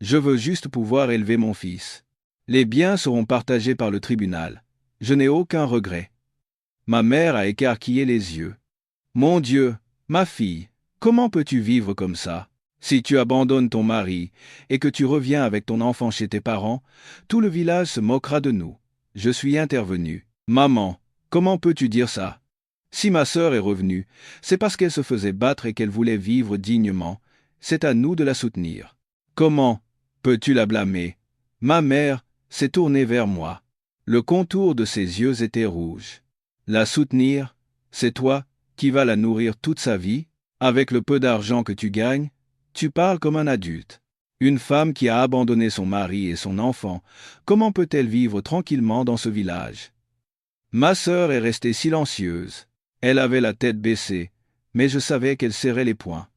[SPEAKER 1] Je veux juste pouvoir élever mon fils. Les biens seront partagés par le tribunal. Je n'ai aucun regret. Ma mère a écarquillé les yeux. Mon Dieu, ma fille, comment peux-tu vivre comme ça? Si tu abandonnes ton mari et que tu reviens avec ton enfant chez tes parents, tout le village se moquera de nous. Je suis intervenu. Maman, comment peux-tu dire ça? Si ma sœur est revenue, c'est parce qu'elle se faisait battre et qu'elle voulait vivre dignement. C'est à nous de la soutenir. Comment peux-tu la blâmer? Ma mère s'est tournée vers moi. Le contour de ses yeux était rouge. La soutenir, c'est toi qui vas la nourrir toute sa vie? Avec le peu d'argent que tu gagnes, tu parles comme un adulte. Une femme qui a abandonné son mari et son enfant, comment peut-elle vivre tranquillement dans ce village? Ma sœur est restée silencieuse. Elle avait la tête baissée, mais je savais qu'elle serrait les poings.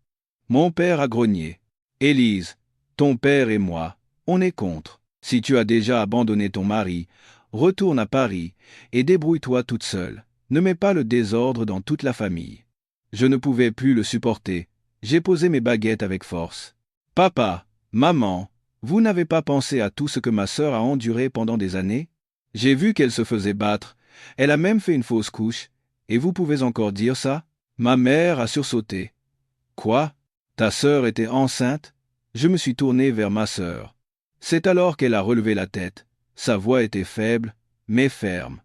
[SPEAKER 1] Mon père a grogné. Élise, ton père et moi, on est contre. Si tu as déjà abandonné ton mari, retourne à Paris et débrouille-toi toute seule. Ne mets pas le désordre dans toute la famille. Je ne pouvais plus le supporter. J'ai posé mes baguettes avec force. Papa, maman, vous n'avez pas pensé à tout ce que ma sœur a enduré pendant des années? J'ai vu qu'elle se faisait battre. Elle a même fait une fausse couche. Et vous pouvez encore dire ça? Ma mère a sursauté. Quoi? Ta sœur était enceinte? Je me suis tourné vers ma sœur. C'est alors qu'elle a relevé la tête. Sa voix était faible, mais ferme.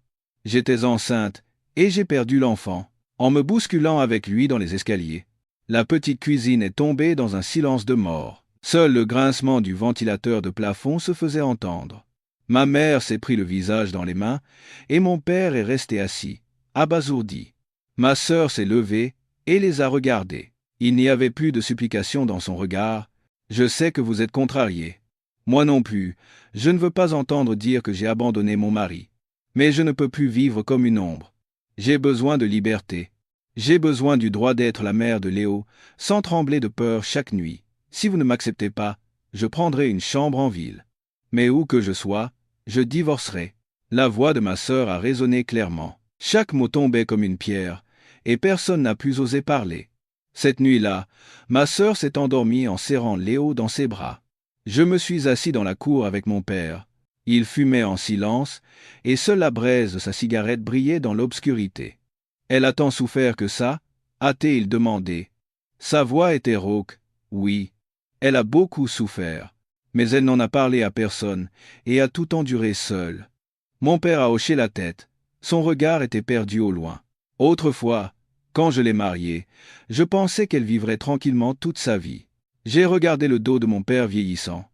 [SPEAKER 1] J'étais enceinte, et j'ai perdu l'enfant, en me bousculant avec lui dans les escaliers. La petite cuisine est tombée dans un silence de mort. Seul le grincement du ventilateur de plafond se faisait entendre. Ma mère s'est pris le visage dans les mains, et mon père est resté assis, abasourdi. Ma sœur s'est levée et les a regardés. Il n'y avait plus de supplication dans son regard. Je sais que vous êtes contrariés. Moi non plus, je ne veux pas entendre dire que j'ai abandonné mon mari. Mais je ne peux plus vivre comme une ombre. J'ai besoin de liberté. J'ai besoin du droit d'être la mère de Léo, sans trembler de peur chaque nuit. Si vous ne m'acceptez pas, je prendrai une chambre en ville. Mais où que je sois, je divorcerai. La voix de ma sœur a résonné clairement. Chaque mot tombait comme une pierre, et personne n'a plus osé parler. Cette nuit-là, ma sœur s'est endormie en serrant Léo dans ses bras. Je me suis assis dans la cour avec mon père. Il fumait en silence, et seule la braise de sa cigarette brillait dans l'obscurité. Elle a tant souffert que ça? A-t-il demandé. Sa voix était rauque. Oui, elle a beaucoup souffert, mais elle n'en a parlé à personne, et a tout enduré seule. Mon père a hoché la tête. Son regard était perdu au loin. Autrefois, quand je l'ai mariée, je pensais qu'elle vivrait tranquillement toute sa vie. J'ai regardé le dos de mon père vieillissant.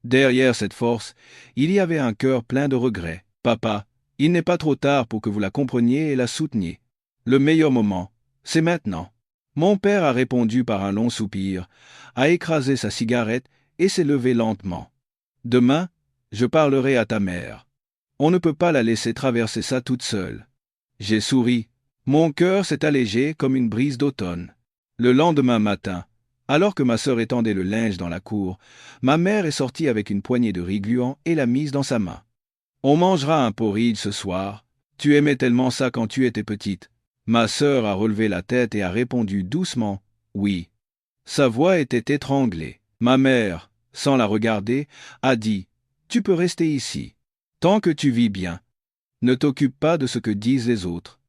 [SPEAKER 1] Derrière cette force, il y avait un cœur plein de regrets. Papa, il n'est pas trop tard pour que vous la compreniez et la souteniez. Le meilleur moment, c'est maintenant. Mon père a répondu par un long soupir, a écrasé sa cigarette et s'est levé lentement. Demain, je parlerai à ta mère. On ne peut pas la laisser traverser ça toute seule. J'ai souri. Mon cœur s'est allégé comme une brise d'automne. Le lendemain matin, alors que ma sœur étendait le linge dans la cour, ma mère est sortie avec une poignée de riz gluants et l'a mise dans sa main. On mangera un porridge ce soir. Tu aimais tellement ça quand tu étais petite. Ma sœur a relevé la tête et a répondu doucement, oui. Sa voix était étranglée. Ma mère, sans la regarder, a dit, tu peux rester ici. Tant que tu vis bien. Ne t'occupe pas de ce que disent les autres.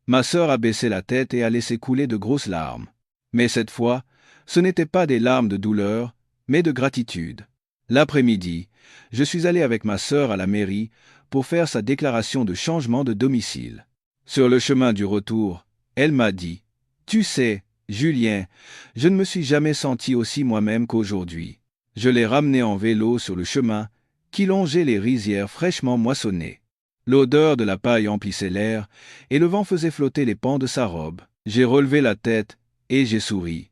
[SPEAKER 1] Ma sœur a baissé la tête et a laissé couler de grosses larmes. Mais cette fois, ce n'étaient pas des larmes de douleur, mais de gratitude. L'après-midi, je suis allé avec ma sœur à la mairie pour faire sa déclaration de changement de domicile. Sur le chemin du retour, elle m'a dit « Tu sais, Julien, je ne me suis jamais senti aussi moi-même qu'aujourd'hui. » Je l'ai ramené en vélo sur le chemin qui longeait les rizières fraîchement moissonnées. L'odeur de la paille emplissait l'air et le vent faisait flotter les pans de sa robe. J'ai relevé la tête et j'ai souri.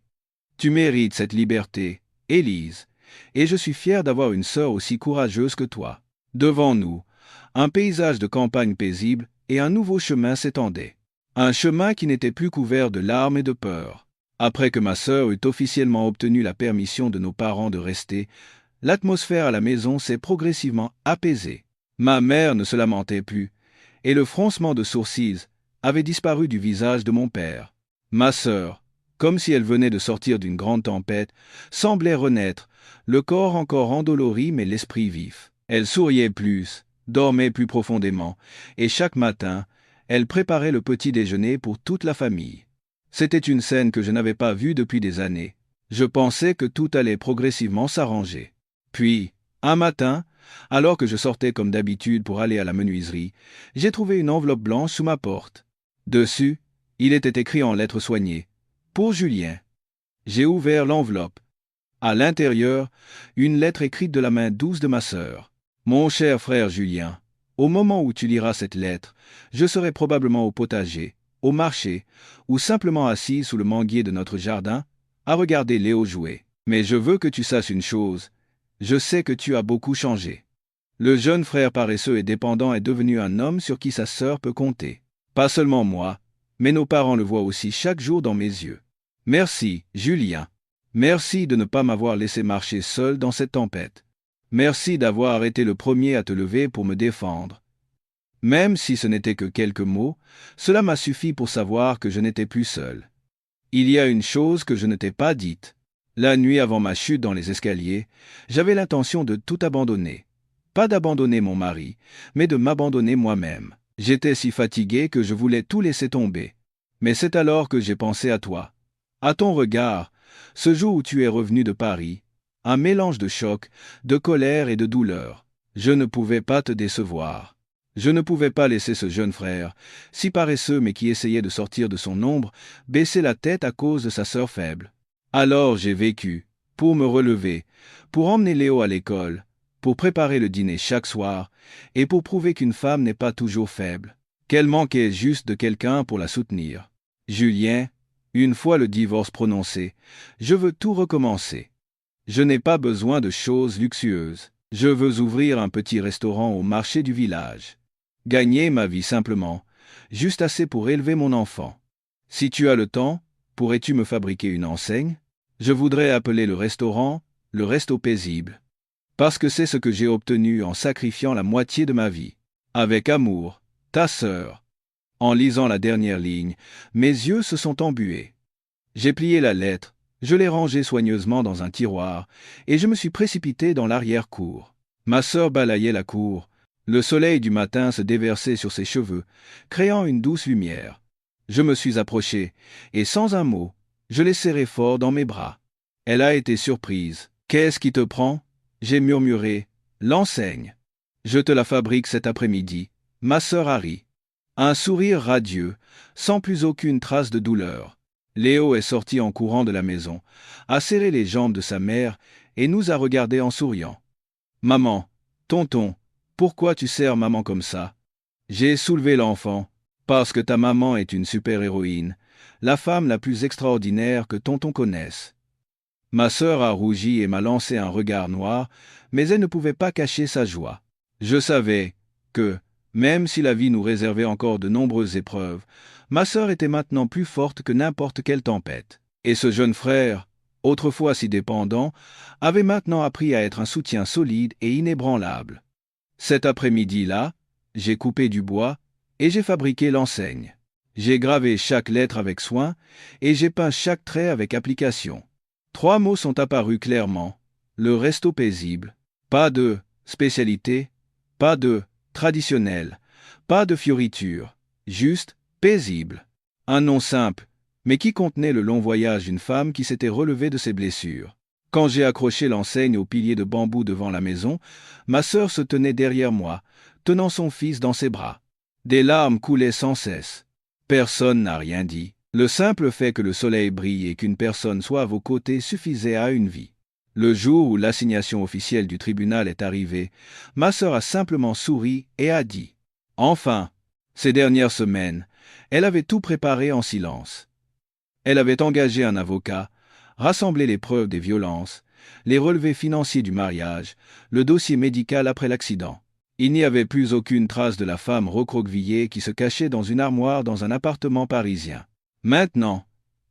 [SPEAKER 1] Tu mérites cette liberté, Élise, et je suis fier d'avoir une sœur aussi courageuse que toi. Devant nous, un paysage de campagne paisible et un nouveau chemin s'étendait. Un chemin qui n'était plus couvert de larmes et de peur. Après que ma sœur eut officiellement obtenu la permission de nos parents de rester, l'atmosphère à la maison s'est progressivement apaisée. Ma mère ne se lamentait plus, et le froncement de sourcils avait disparu du visage de mon père. Ma sœur, comme si elle venait de sortir d'une grande tempête, semblait renaître, le corps encore endolori mais l'esprit vif. Elle souriait plus, dormait plus profondément, et chaque matin, elle préparait le petit déjeuner pour toute la famille. C'était une scène que je n'avais pas vue depuis des années. Je pensais que tout allait progressivement s'arranger. Puis, un matin, alors que je sortais comme d'habitude pour aller à la menuiserie, j'ai trouvé une enveloppe blanche sous ma porte. Dessus, il était écrit en lettres soignées « Pour Julien ». J'ai ouvert l'enveloppe. À l'intérieur, une lettre écrite de la main douce de ma sœur. « Mon cher frère Julien, au moment où tu liras cette lettre, je serai probablement au potager, au marché, ou simplement assis sous le manguier de notre jardin, à regarder Léo jouer. Mais je veux que tu saches une chose. Je sais que tu as beaucoup changé. Le jeune frère paresseux et dépendant est devenu un homme sur qui sa sœur peut compter. Pas seulement moi, mais nos parents le voient aussi chaque jour dans mes yeux. Merci, Julien. Merci de ne pas m'avoir laissé marcher seul dans cette tempête. Merci d'avoir été le premier à te lever pour me défendre. Même si ce n'était que quelques mots, cela m'a suffi pour savoir que je n'étais plus seul. Il y a une chose que je ne t'ai pas dite. La nuit avant ma chute dans les escaliers, j'avais l'intention de tout abandonner. Pas d'abandonner mon mari, mais de m'abandonner moi-même. J'étais si fatigué que je voulais tout laisser tomber. Mais c'est alors que j'ai pensé à toi. À ton regard, ce jour où tu es revenu de Paris, un mélange de choc, de colère et de douleur. Je ne pouvais pas te décevoir. Je ne pouvais pas laisser ce jeune frère, si paresseux mais qui essayait de sortir de son ombre, baisser la tête à cause de sa sœur faible. Alors j'ai vécu, pour me relever, pour emmener Léo à l'école, pour préparer le dîner chaque soir, et pour prouver qu'une femme n'est pas toujours faible, qu'elle manquait juste de quelqu'un pour la soutenir. Julien, une fois le divorce prononcé, je veux tout recommencer. Je n'ai pas besoin de choses luxueuses. Je veux ouvrir un petit restaurant au marché du village. Gagner ma vie simplement, juste assez pour élever mon enfant. Si tu as le temps, pourrais-tu me fabriquer une enseigne? Je voudrais appeler le restaurant le Resto Paisible. Parce que c'est ce que j'ai obtenu en sacrifiant la moitié de ma vie. Avec amour, ta sœur. En lisant la dernière ligne, mes yeux se sont embués. J'ai plié la lettre, je l'ai rangée soigneusement dans un tiroir, et je me suis précipité dans l'arrière-cour. Ma sœur balayait la cour. Le soleil du matin se déversait sur ses cheveux, créant une douce lumière. Je me suis approché, et sans un mot, je l'ai serrée fort dans mes bras. Elle a été surprise. « Qu'est-ce qui te prend ?» J'ai murmuré. « L'enseigne. Je te la fabrique cet après-midi, ma sœur Harry. » Un sourire radieux, sans plus aucune trace de douleur. Léo est sorti en courant de la maison, a serré les jambes de sa mère et nous a regardés en souriant. « Maman, tonton, pourquoi tu serres maman comme ça ?» J'ai soulevé l'enfant. « Parce que ta maman est une super-héroïne, la femme la plus extraordinaire que tonton connaisse. » Ma sœur a rougi et m'a lancé un regard noir, mais elle ne pouvait pas cacher sa joie. Je savais que, même si la vie nous réservait encore de nombreuses épreuves, ma sœur était maintenant plus forte que n'importe quelle tempête. Et ce jeune frère, autrefois si dépendant, avait maintenant appris à être un soutien solide et inébranlable. Cet après-midi-là, j'ai coupé du bois et j'ai fabriqué l'enseigne. J'ai gravé chaque lettre avec soin et j'ai peint chaque trait avec application. 3 mots sont apparus clairement. Le resto paisible. Pas de spécialité, pas de traditionnel, pas de fioritures, juste paisible. Un nom simple, mais qui contenait le long voyage d'une femme qui s'était relevée de ses blessures. Quand j'ai accroché l'enseigne au pilier de bambou devant la maison, ma sœur se tenait derrière moi, tenant son fils dans ses bras. Des larmes coulaient sans cesse. Personne n'a rien dit. Le simple fait que le soleil brille et qu'une personne soit à vos côtés suffisait à une vie. Le jour où l'assignation officielle du tribunal est arrivée, ma sœur a simplement souri et a dit « Enfin !» Ces dernières semaines, elle avait tout préparé en silence. Elle avait engagé un avocat, rassemblé les preuves des violences, les relevés financiers du mariage, le dossier médical après l'accident. Il n'y avait plus aucune trace de la femme recroquevillée qui se cachait dans une armoire dans un appartement parisien. Maintenant,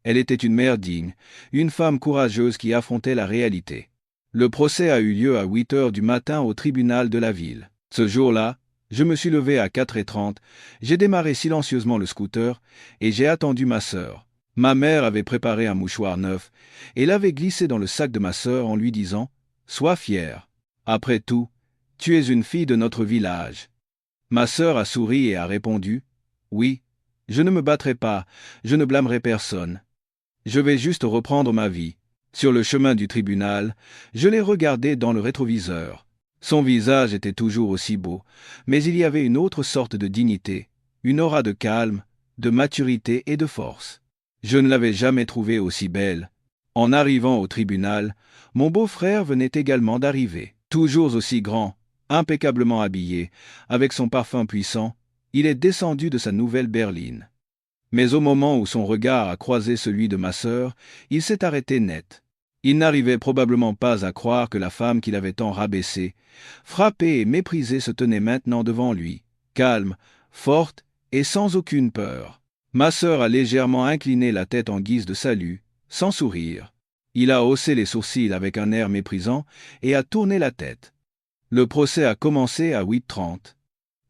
[SPEAKER 1] Elle était une mère digne, une femme courageuse qui affrontait la réalité. Le procès a eu lieu à 8 heures du matin au tribunal de la ville. Ce jour-là, je me suis levé à 4h30, j'ai démarré silencieusement le scooter et j'ai attendu ma sœur. Ma mère avait préparé un mouchoir neuf et l'avait glissé dans le sac de ma sœur en lui disant « Sois fière. Après tout, tu es une fille de notre village. » Ma sœur a souri et a répondu « Oui, je ne me battrai pas, je ne blâmerai personne. Je vais juste reprendre ma vie. » Sur le chemin du tribunal, je l'ai regardé dans le rétroviseur. Son visage était toujours aussi beau, mais il y avait une autre sorte de dignité, une aura de calme, de maturité et de force. Je ne l'avais jamais trouvée aussi belle. En arrivant au tribunal, mon beau-frère venait également d'arriver. Toujours aussi grand, impeccablement habillé, avec son parfum puissant, il est descendu de sa nouvelle berline. Mais au moment où son regard a croisé celui de ma sœur, il s'est arrêté net. Il n'arrivait probablement pas à croire que la femme qu'il avait tant rabaissée, frappée et méprisée se tenait maintenant devant lui, calme, forte et sans aucune peur. Ma sœur a légèrement incliné la tête en guise de salut, sans sourire. Il a haussé les sourcils avec un air méprisant et a tourné la tête. Le procès a commencé à 8h30.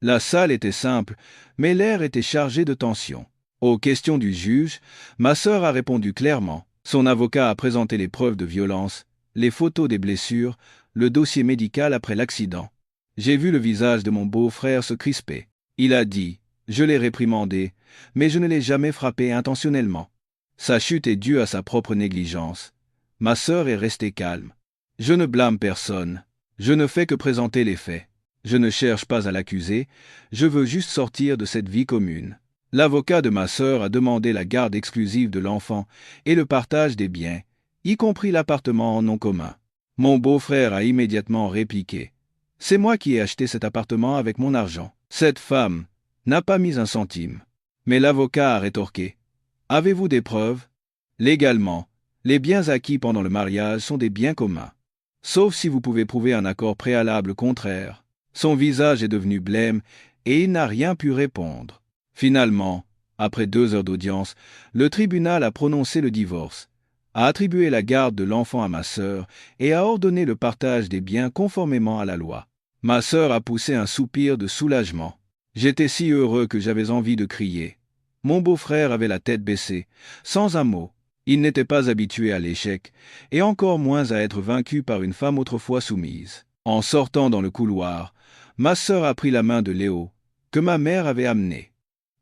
[SPEAKER 1] La salle était simple, mais l'air était chargé de tension. Aux questions du juge, ma sœur a répondu clairement. Son avocat a présenté les preuves de violence, les photos des blessures, le dossier médical après l'accident. J'ai vu le visage de mon beau-frère se crisper. Il a dit « Je l'ai réprimandé, mais je ne l'ai jamais frappé intentionnellement. Sa chute est due à sa propre négligence. » Ma sœur est restée calme. « Je ne blâme personne. Je ne fais que présenter les faits. Je ne cherche pas à l'accuser, je veux juste sortir de cette vie commune. » L'avocat de ma sœur a demandé la garde exclusive de l'enfant et le partage des biens, y compris l'appartement en nom commun. Mon beau-frère a immédiatement répliqué. « C'est moi qui ai acheté cet appartement avec mon argent. Cette femme n'a pas mis un centime. » Mais l'avocat a rétorqué. « Avez-vous des preuves ? Légalement, les biens acquis pendant le mariage sont des biens communs. Sauf si vous pouvez prouver un accord préalable contraire. » Son visage est devenu blême et il n'a rien pu répondre. Finalement, après 2 heures d'audience, le tribunal a prononcé le divorce, a attribué la garde de l'enfant à ma sœur et a ordonné le partage des biens conformément à la loi. Ma sœur a poussé un soupir de soulagement. J'étais si heureux que j'avais envie de crier. Mon beau-frère avait la tête baissée, sans un mot. Il n'était pas habitué à l'échec, et encore moins à être vaincu par une femme autrefois soumise. En sortant dans le couloir, ma sœur a pris la main de Léo, que ma mère avait amené.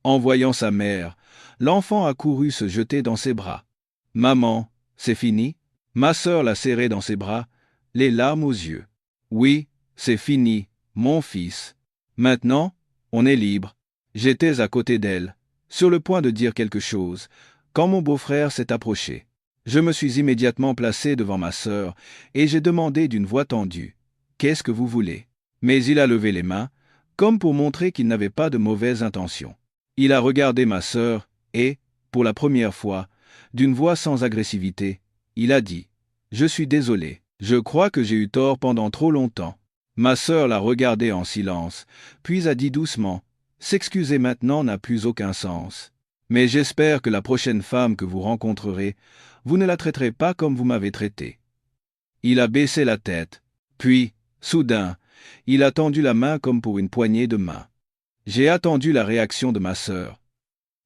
[SPEAKER 1] En voyant sa mère, l'enfant a couru se jeter dans ses bras. « Maman, c'est fini ?» Ma sœur l'a serré dans ses bras, les larmes aux yeux. « Oui, c'est fini, mon fils. Maintenant, on est libre. » J'étais à côté d'elle, sur le point de dire quelque chose, quand mon beau-frère s'est approché. Je me suis immédiatement placé devant ma sœur et j'ai demandé d'une voix tendue « Qu'est-ce que vous voulez ?» Mais il a levé les mains, comme pour montrer qu'il n'avait pas de mauvaises intentions. Il a regardé ma sœur et, pour la première fois, d'une voix sans agressivité, il a dit « Je suis désolé, je crois que j'ai eu tort pendant trop longtemps. » Ma sœur l'a regardé en silence, puis a dit doucement « S'excuser maintenant n'a plus aucun sens. Mais j'espère que la prochaine femme que vous rencontrerez, vous ne la traiterez pas comme vous m'avez traité. » Il a baissé la tête, puis, soudain, il a tendu la main comme pour une poignée de main. J'ai attendu la réaction de ma sœur.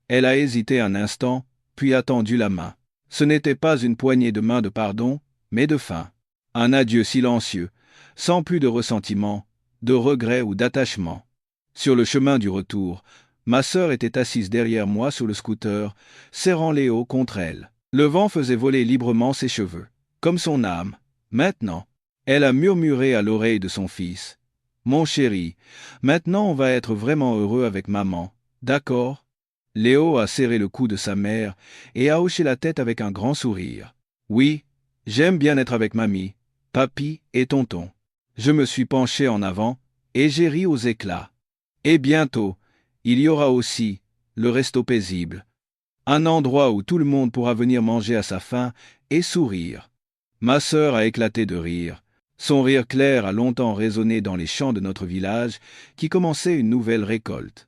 [SPEAKER 1] Elle a hésité un instant, puis a tendu la main. Ce n'était pas une poignée de main de pardon, mais de faim. Un adieu silencieux, sans plus de ressentiment, de regret ou d'attachement. Sur le chemin du retour, ma sœur était assise derrière moi sur le scooter, serrant Léo contre elle. Le vent faisait voler librement ses cheveux, comme son âme. Maintenant, elle a murmuré à l'oreille de son fils. « Mon chéri, maintenant on va être vraiment heureux avec maman, d'accord ?» Léo a serré le cou de sa mère et a hoché la tête avec un grand sourire. « Oui, j'aime bien être avec mamie, papy et tonton. » Je me suis penché en avant et j'ai ri aux éclats. Et bientôt, il y aura aussi le resto paisible. Un endroit où tout le monde pourra venir manger à sa faim et sourire. Ma sœur a éclaté de rire. Son rire clair a longtemps résonné dans les champs de notre village qui commençait une nouvelle récolte.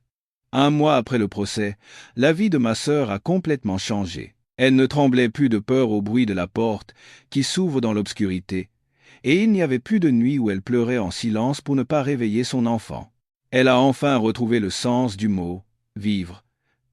[SPEAKER 1] 1 mois après le procès, la vie de ma sœur a complètement changé. Elle ne tremblait plus de peur au bruit de la porte qui s'ouvre dans l'obscurité, et il n'y avait plus de nuit où elle pleurait en silence pour ne pas réveiller son enfant. Elle a enfin retrouvé le sens du mot « vivre ».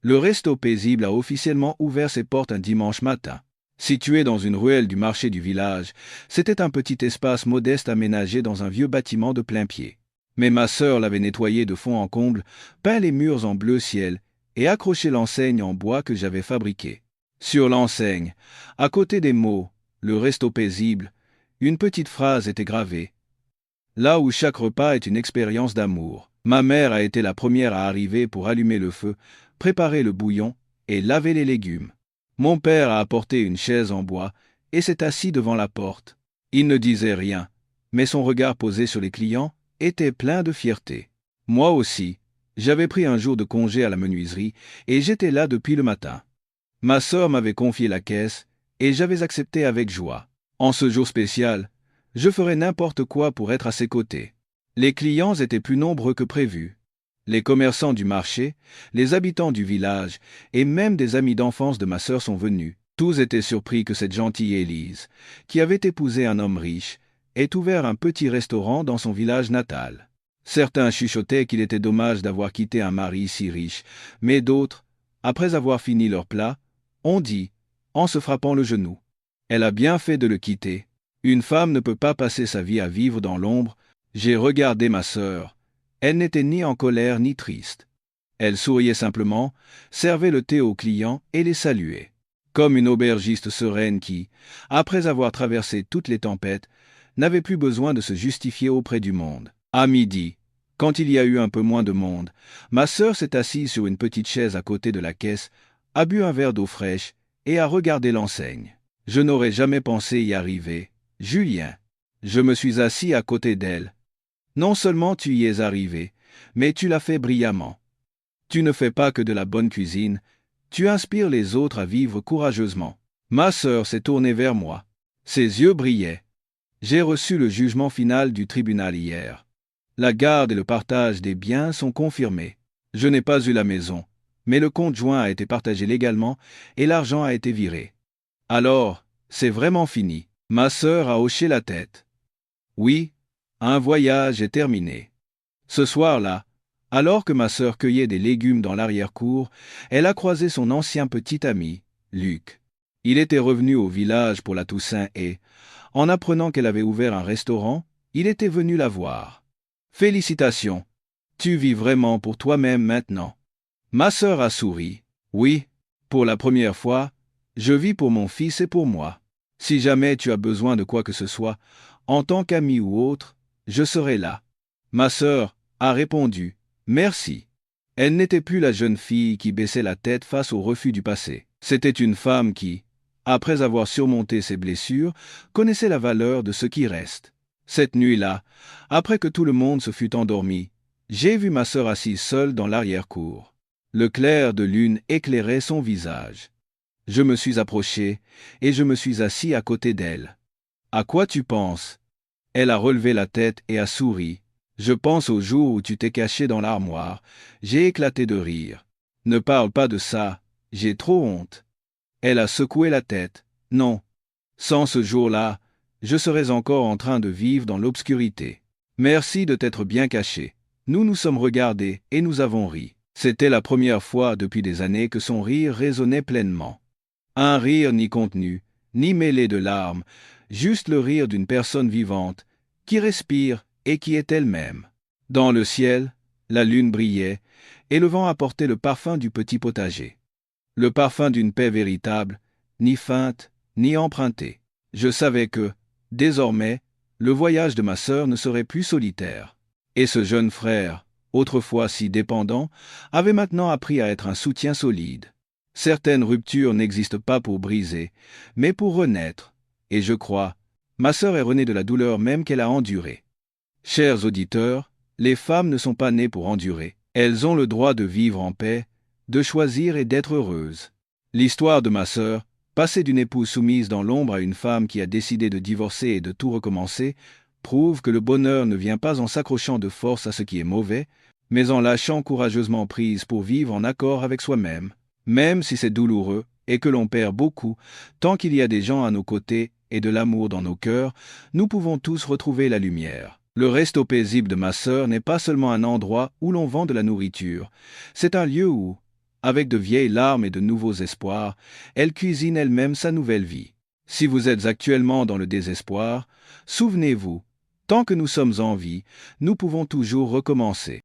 [SPEAKER 1] Le resto paisible a officiellement ouvert ses portes un dimanche matin. Situé dans une ruelle du marché du village, c'était un petit espace modeste aménagé dans un vieux bâtiment de plain-pied. Mais ma sœur l'avait nettoyé de fond en comble, peint les murs en bleu ciel et accroché l'enseigne en bois que j'avais fabriquée. Sur l'enseigne, à côté des mots « le resto paisible », une petite phrase était gravée. Là où chaque repas est une expérience d'amour. Ma mère a été la première à arriver pour allumer le feu, préparer le bouillon et laver les légumes. Mon père a apporté une chaise en bois et s'est assis devant la porte. Il ne disait rien, mais son regard posé sur les clients était plein de fierté. Moi aussi, j'avais pris un jour de congé à la menuiserie et j'étais là depuis le matin. Ma sœur m'avait confié la caisse et j'avais accepté avec joie. En ce jour spécial, je ferais n'importe quoi pour être à ses côtés. Les clients étaient plus nombreux que prévu. Les commerçants du marché, les habitants du village et même des amis d'enfance de ma sœur sont venus. Tous étaient surpris que cette gentille Élise, qui avait épousé un homme riche, ait ouvert un petit restaurant dans son village natal. Certains chuchotaient qu'il était dommage d'avoir quitté un mari si riche, mais d'autres, après avoir fini leur plat, ont dit, en se frappant le genou, « Elle a bien fait de le quitter. Une femme ne peut pas passer sa vie à vivre dans l'ombre. » J'ai regardé ma sœur. Elle n'était ni en colère ni triste. Elle souriait simplement, servait le thé aux clients et les saluait. Comme une aubergiste sereine qui, après avoir traversé toutes les tempêtes, n'avait plus besoin de se justifier auprès du monde. À midi, quand il y a eu un peu moins de monde, ma sœur s'est assise sur une petite chaise à côté de la caisse, a bu un verre d'eau fraîche et a regardé l'enseigne. Je n'aurais jamais pensé y arriver. Julien. Je me suis assis à côté d'elle. Non seulement tu y es arrivé, mais tu l'as fait brillamment. Tu ne fais pas que de la bonne cuisine, tu inspires les autres à vivre courageusement. Ma sœur s'est tournée vers moi. Ses yeux brillaient. J'ai reçu le jugement final du tribunal hier. La garde et le partage des biens sont confirmés. Je n'ai pas eu la maison, mais le compte joint a été partagé légalement et l'argent a été viré. Alors, c'est vraiment fini. Ma sœur a hoché la tête. Oui, un voyage est terminé. Ce soir-là, alors que ma sœur cueillait des légumes dans l'arrière-cour, elle a croisé son ancien petit ami, Luc. Il était revenu au village pour la Toussaint et, en apprenant qu'elle avait ouvert un restaurant, il était venu la voir. « Félicitations, tu vis vraiment pour toi-même maintenant. » Ma sœur a souri. « Oui, pour la première fois, je vis pour mon fils et pour moi. Si jamais tu as besoin de quoi que ce soit, en tant qu'ami ou autre, je serai là. » Ma sœur a répondu « Merci ». Elle n'était plus la jeune fille qui baissait la tête face au refus du passé. C'était une femme qui, après avoir surmonté ses blessures, connaissait la valeur de ce qui reste. Cette nuit-là, après que tout le monde se fut endormi, j'ai vu ma sœur assise seule dans l'arrière-cour. Le clair de lune éclairait son visage. Je me suis approché et je me suis assis à côté d'elle. « À quoi tu penses ?» Elle a relevé la tête et a souri. « Je pense au jour où tu t'es caché dans l'armoire. » J'ai éclaté de rire. « Ne parle pas de ça, j'ai trop honte. » Elle a secoué la tête. « Non. Sans ce jour-là, je serais encore en train de vivre dans l'obscurité. Merci de t'être bien caché. » Nous nous sommes regardés et nous avons ri. C'était la première fois depuis des années que son rire résonnait pleinement. Un rire ni contenu, ni mêlé de larmes, juste le rire d'une personne vivante, qui respire et qui est elle-même. Dans le ciel, la lune brillait, et le vent apportait le parfum du petit potager. Le parfum d'une paix véritable, ni feinte, ni empruntée. Je savais que, désormais, le voyage de ma sœur ne serait plus solitaire. Et ce jeune frère, autrefois si dépendant, avait maintenant appris à être un soutien solide. Certaines ruptures n'existent pas pour briser, mais pour renaître. Et je crois, ma sœur est renée de la douleur même qu'elle a endurée. Chers auditeurs, les femmes ne sont pas nées pour endurer. Elles ont le droit de vivre en paix, de choisir et d'être heureuses. L'histoire de ma sœur, passer d'une épouse soumise dans l'ombre à une femme qui a décidé de divorcer et de tout recommencer, prouve que le bonheur ne vient pas en s'accrochant de force à ce qui est mauvais, mais en lâchant courageusement prise pour vivre en accord avec soi-même, même si c'est douloureux et que l'on perd beaucoup, tant qu'il y a des gens à nos côtés et de l'amour dans nos cœurs, nous pouvons tous retrouver la lumière. Le resto paisible de ma sœur n'est pas seulement un endroit où l'on vend de la nourriture, c'est un lieu où, avec de vieilles larmes et de nouveaux espoirs, elle cuisine elle-même sa nouvelle vie. Si vous êtes actuellement dans le désespoir, souvenez-vous, tant que nous sommes en vie, nous pouvons toujours recommencer.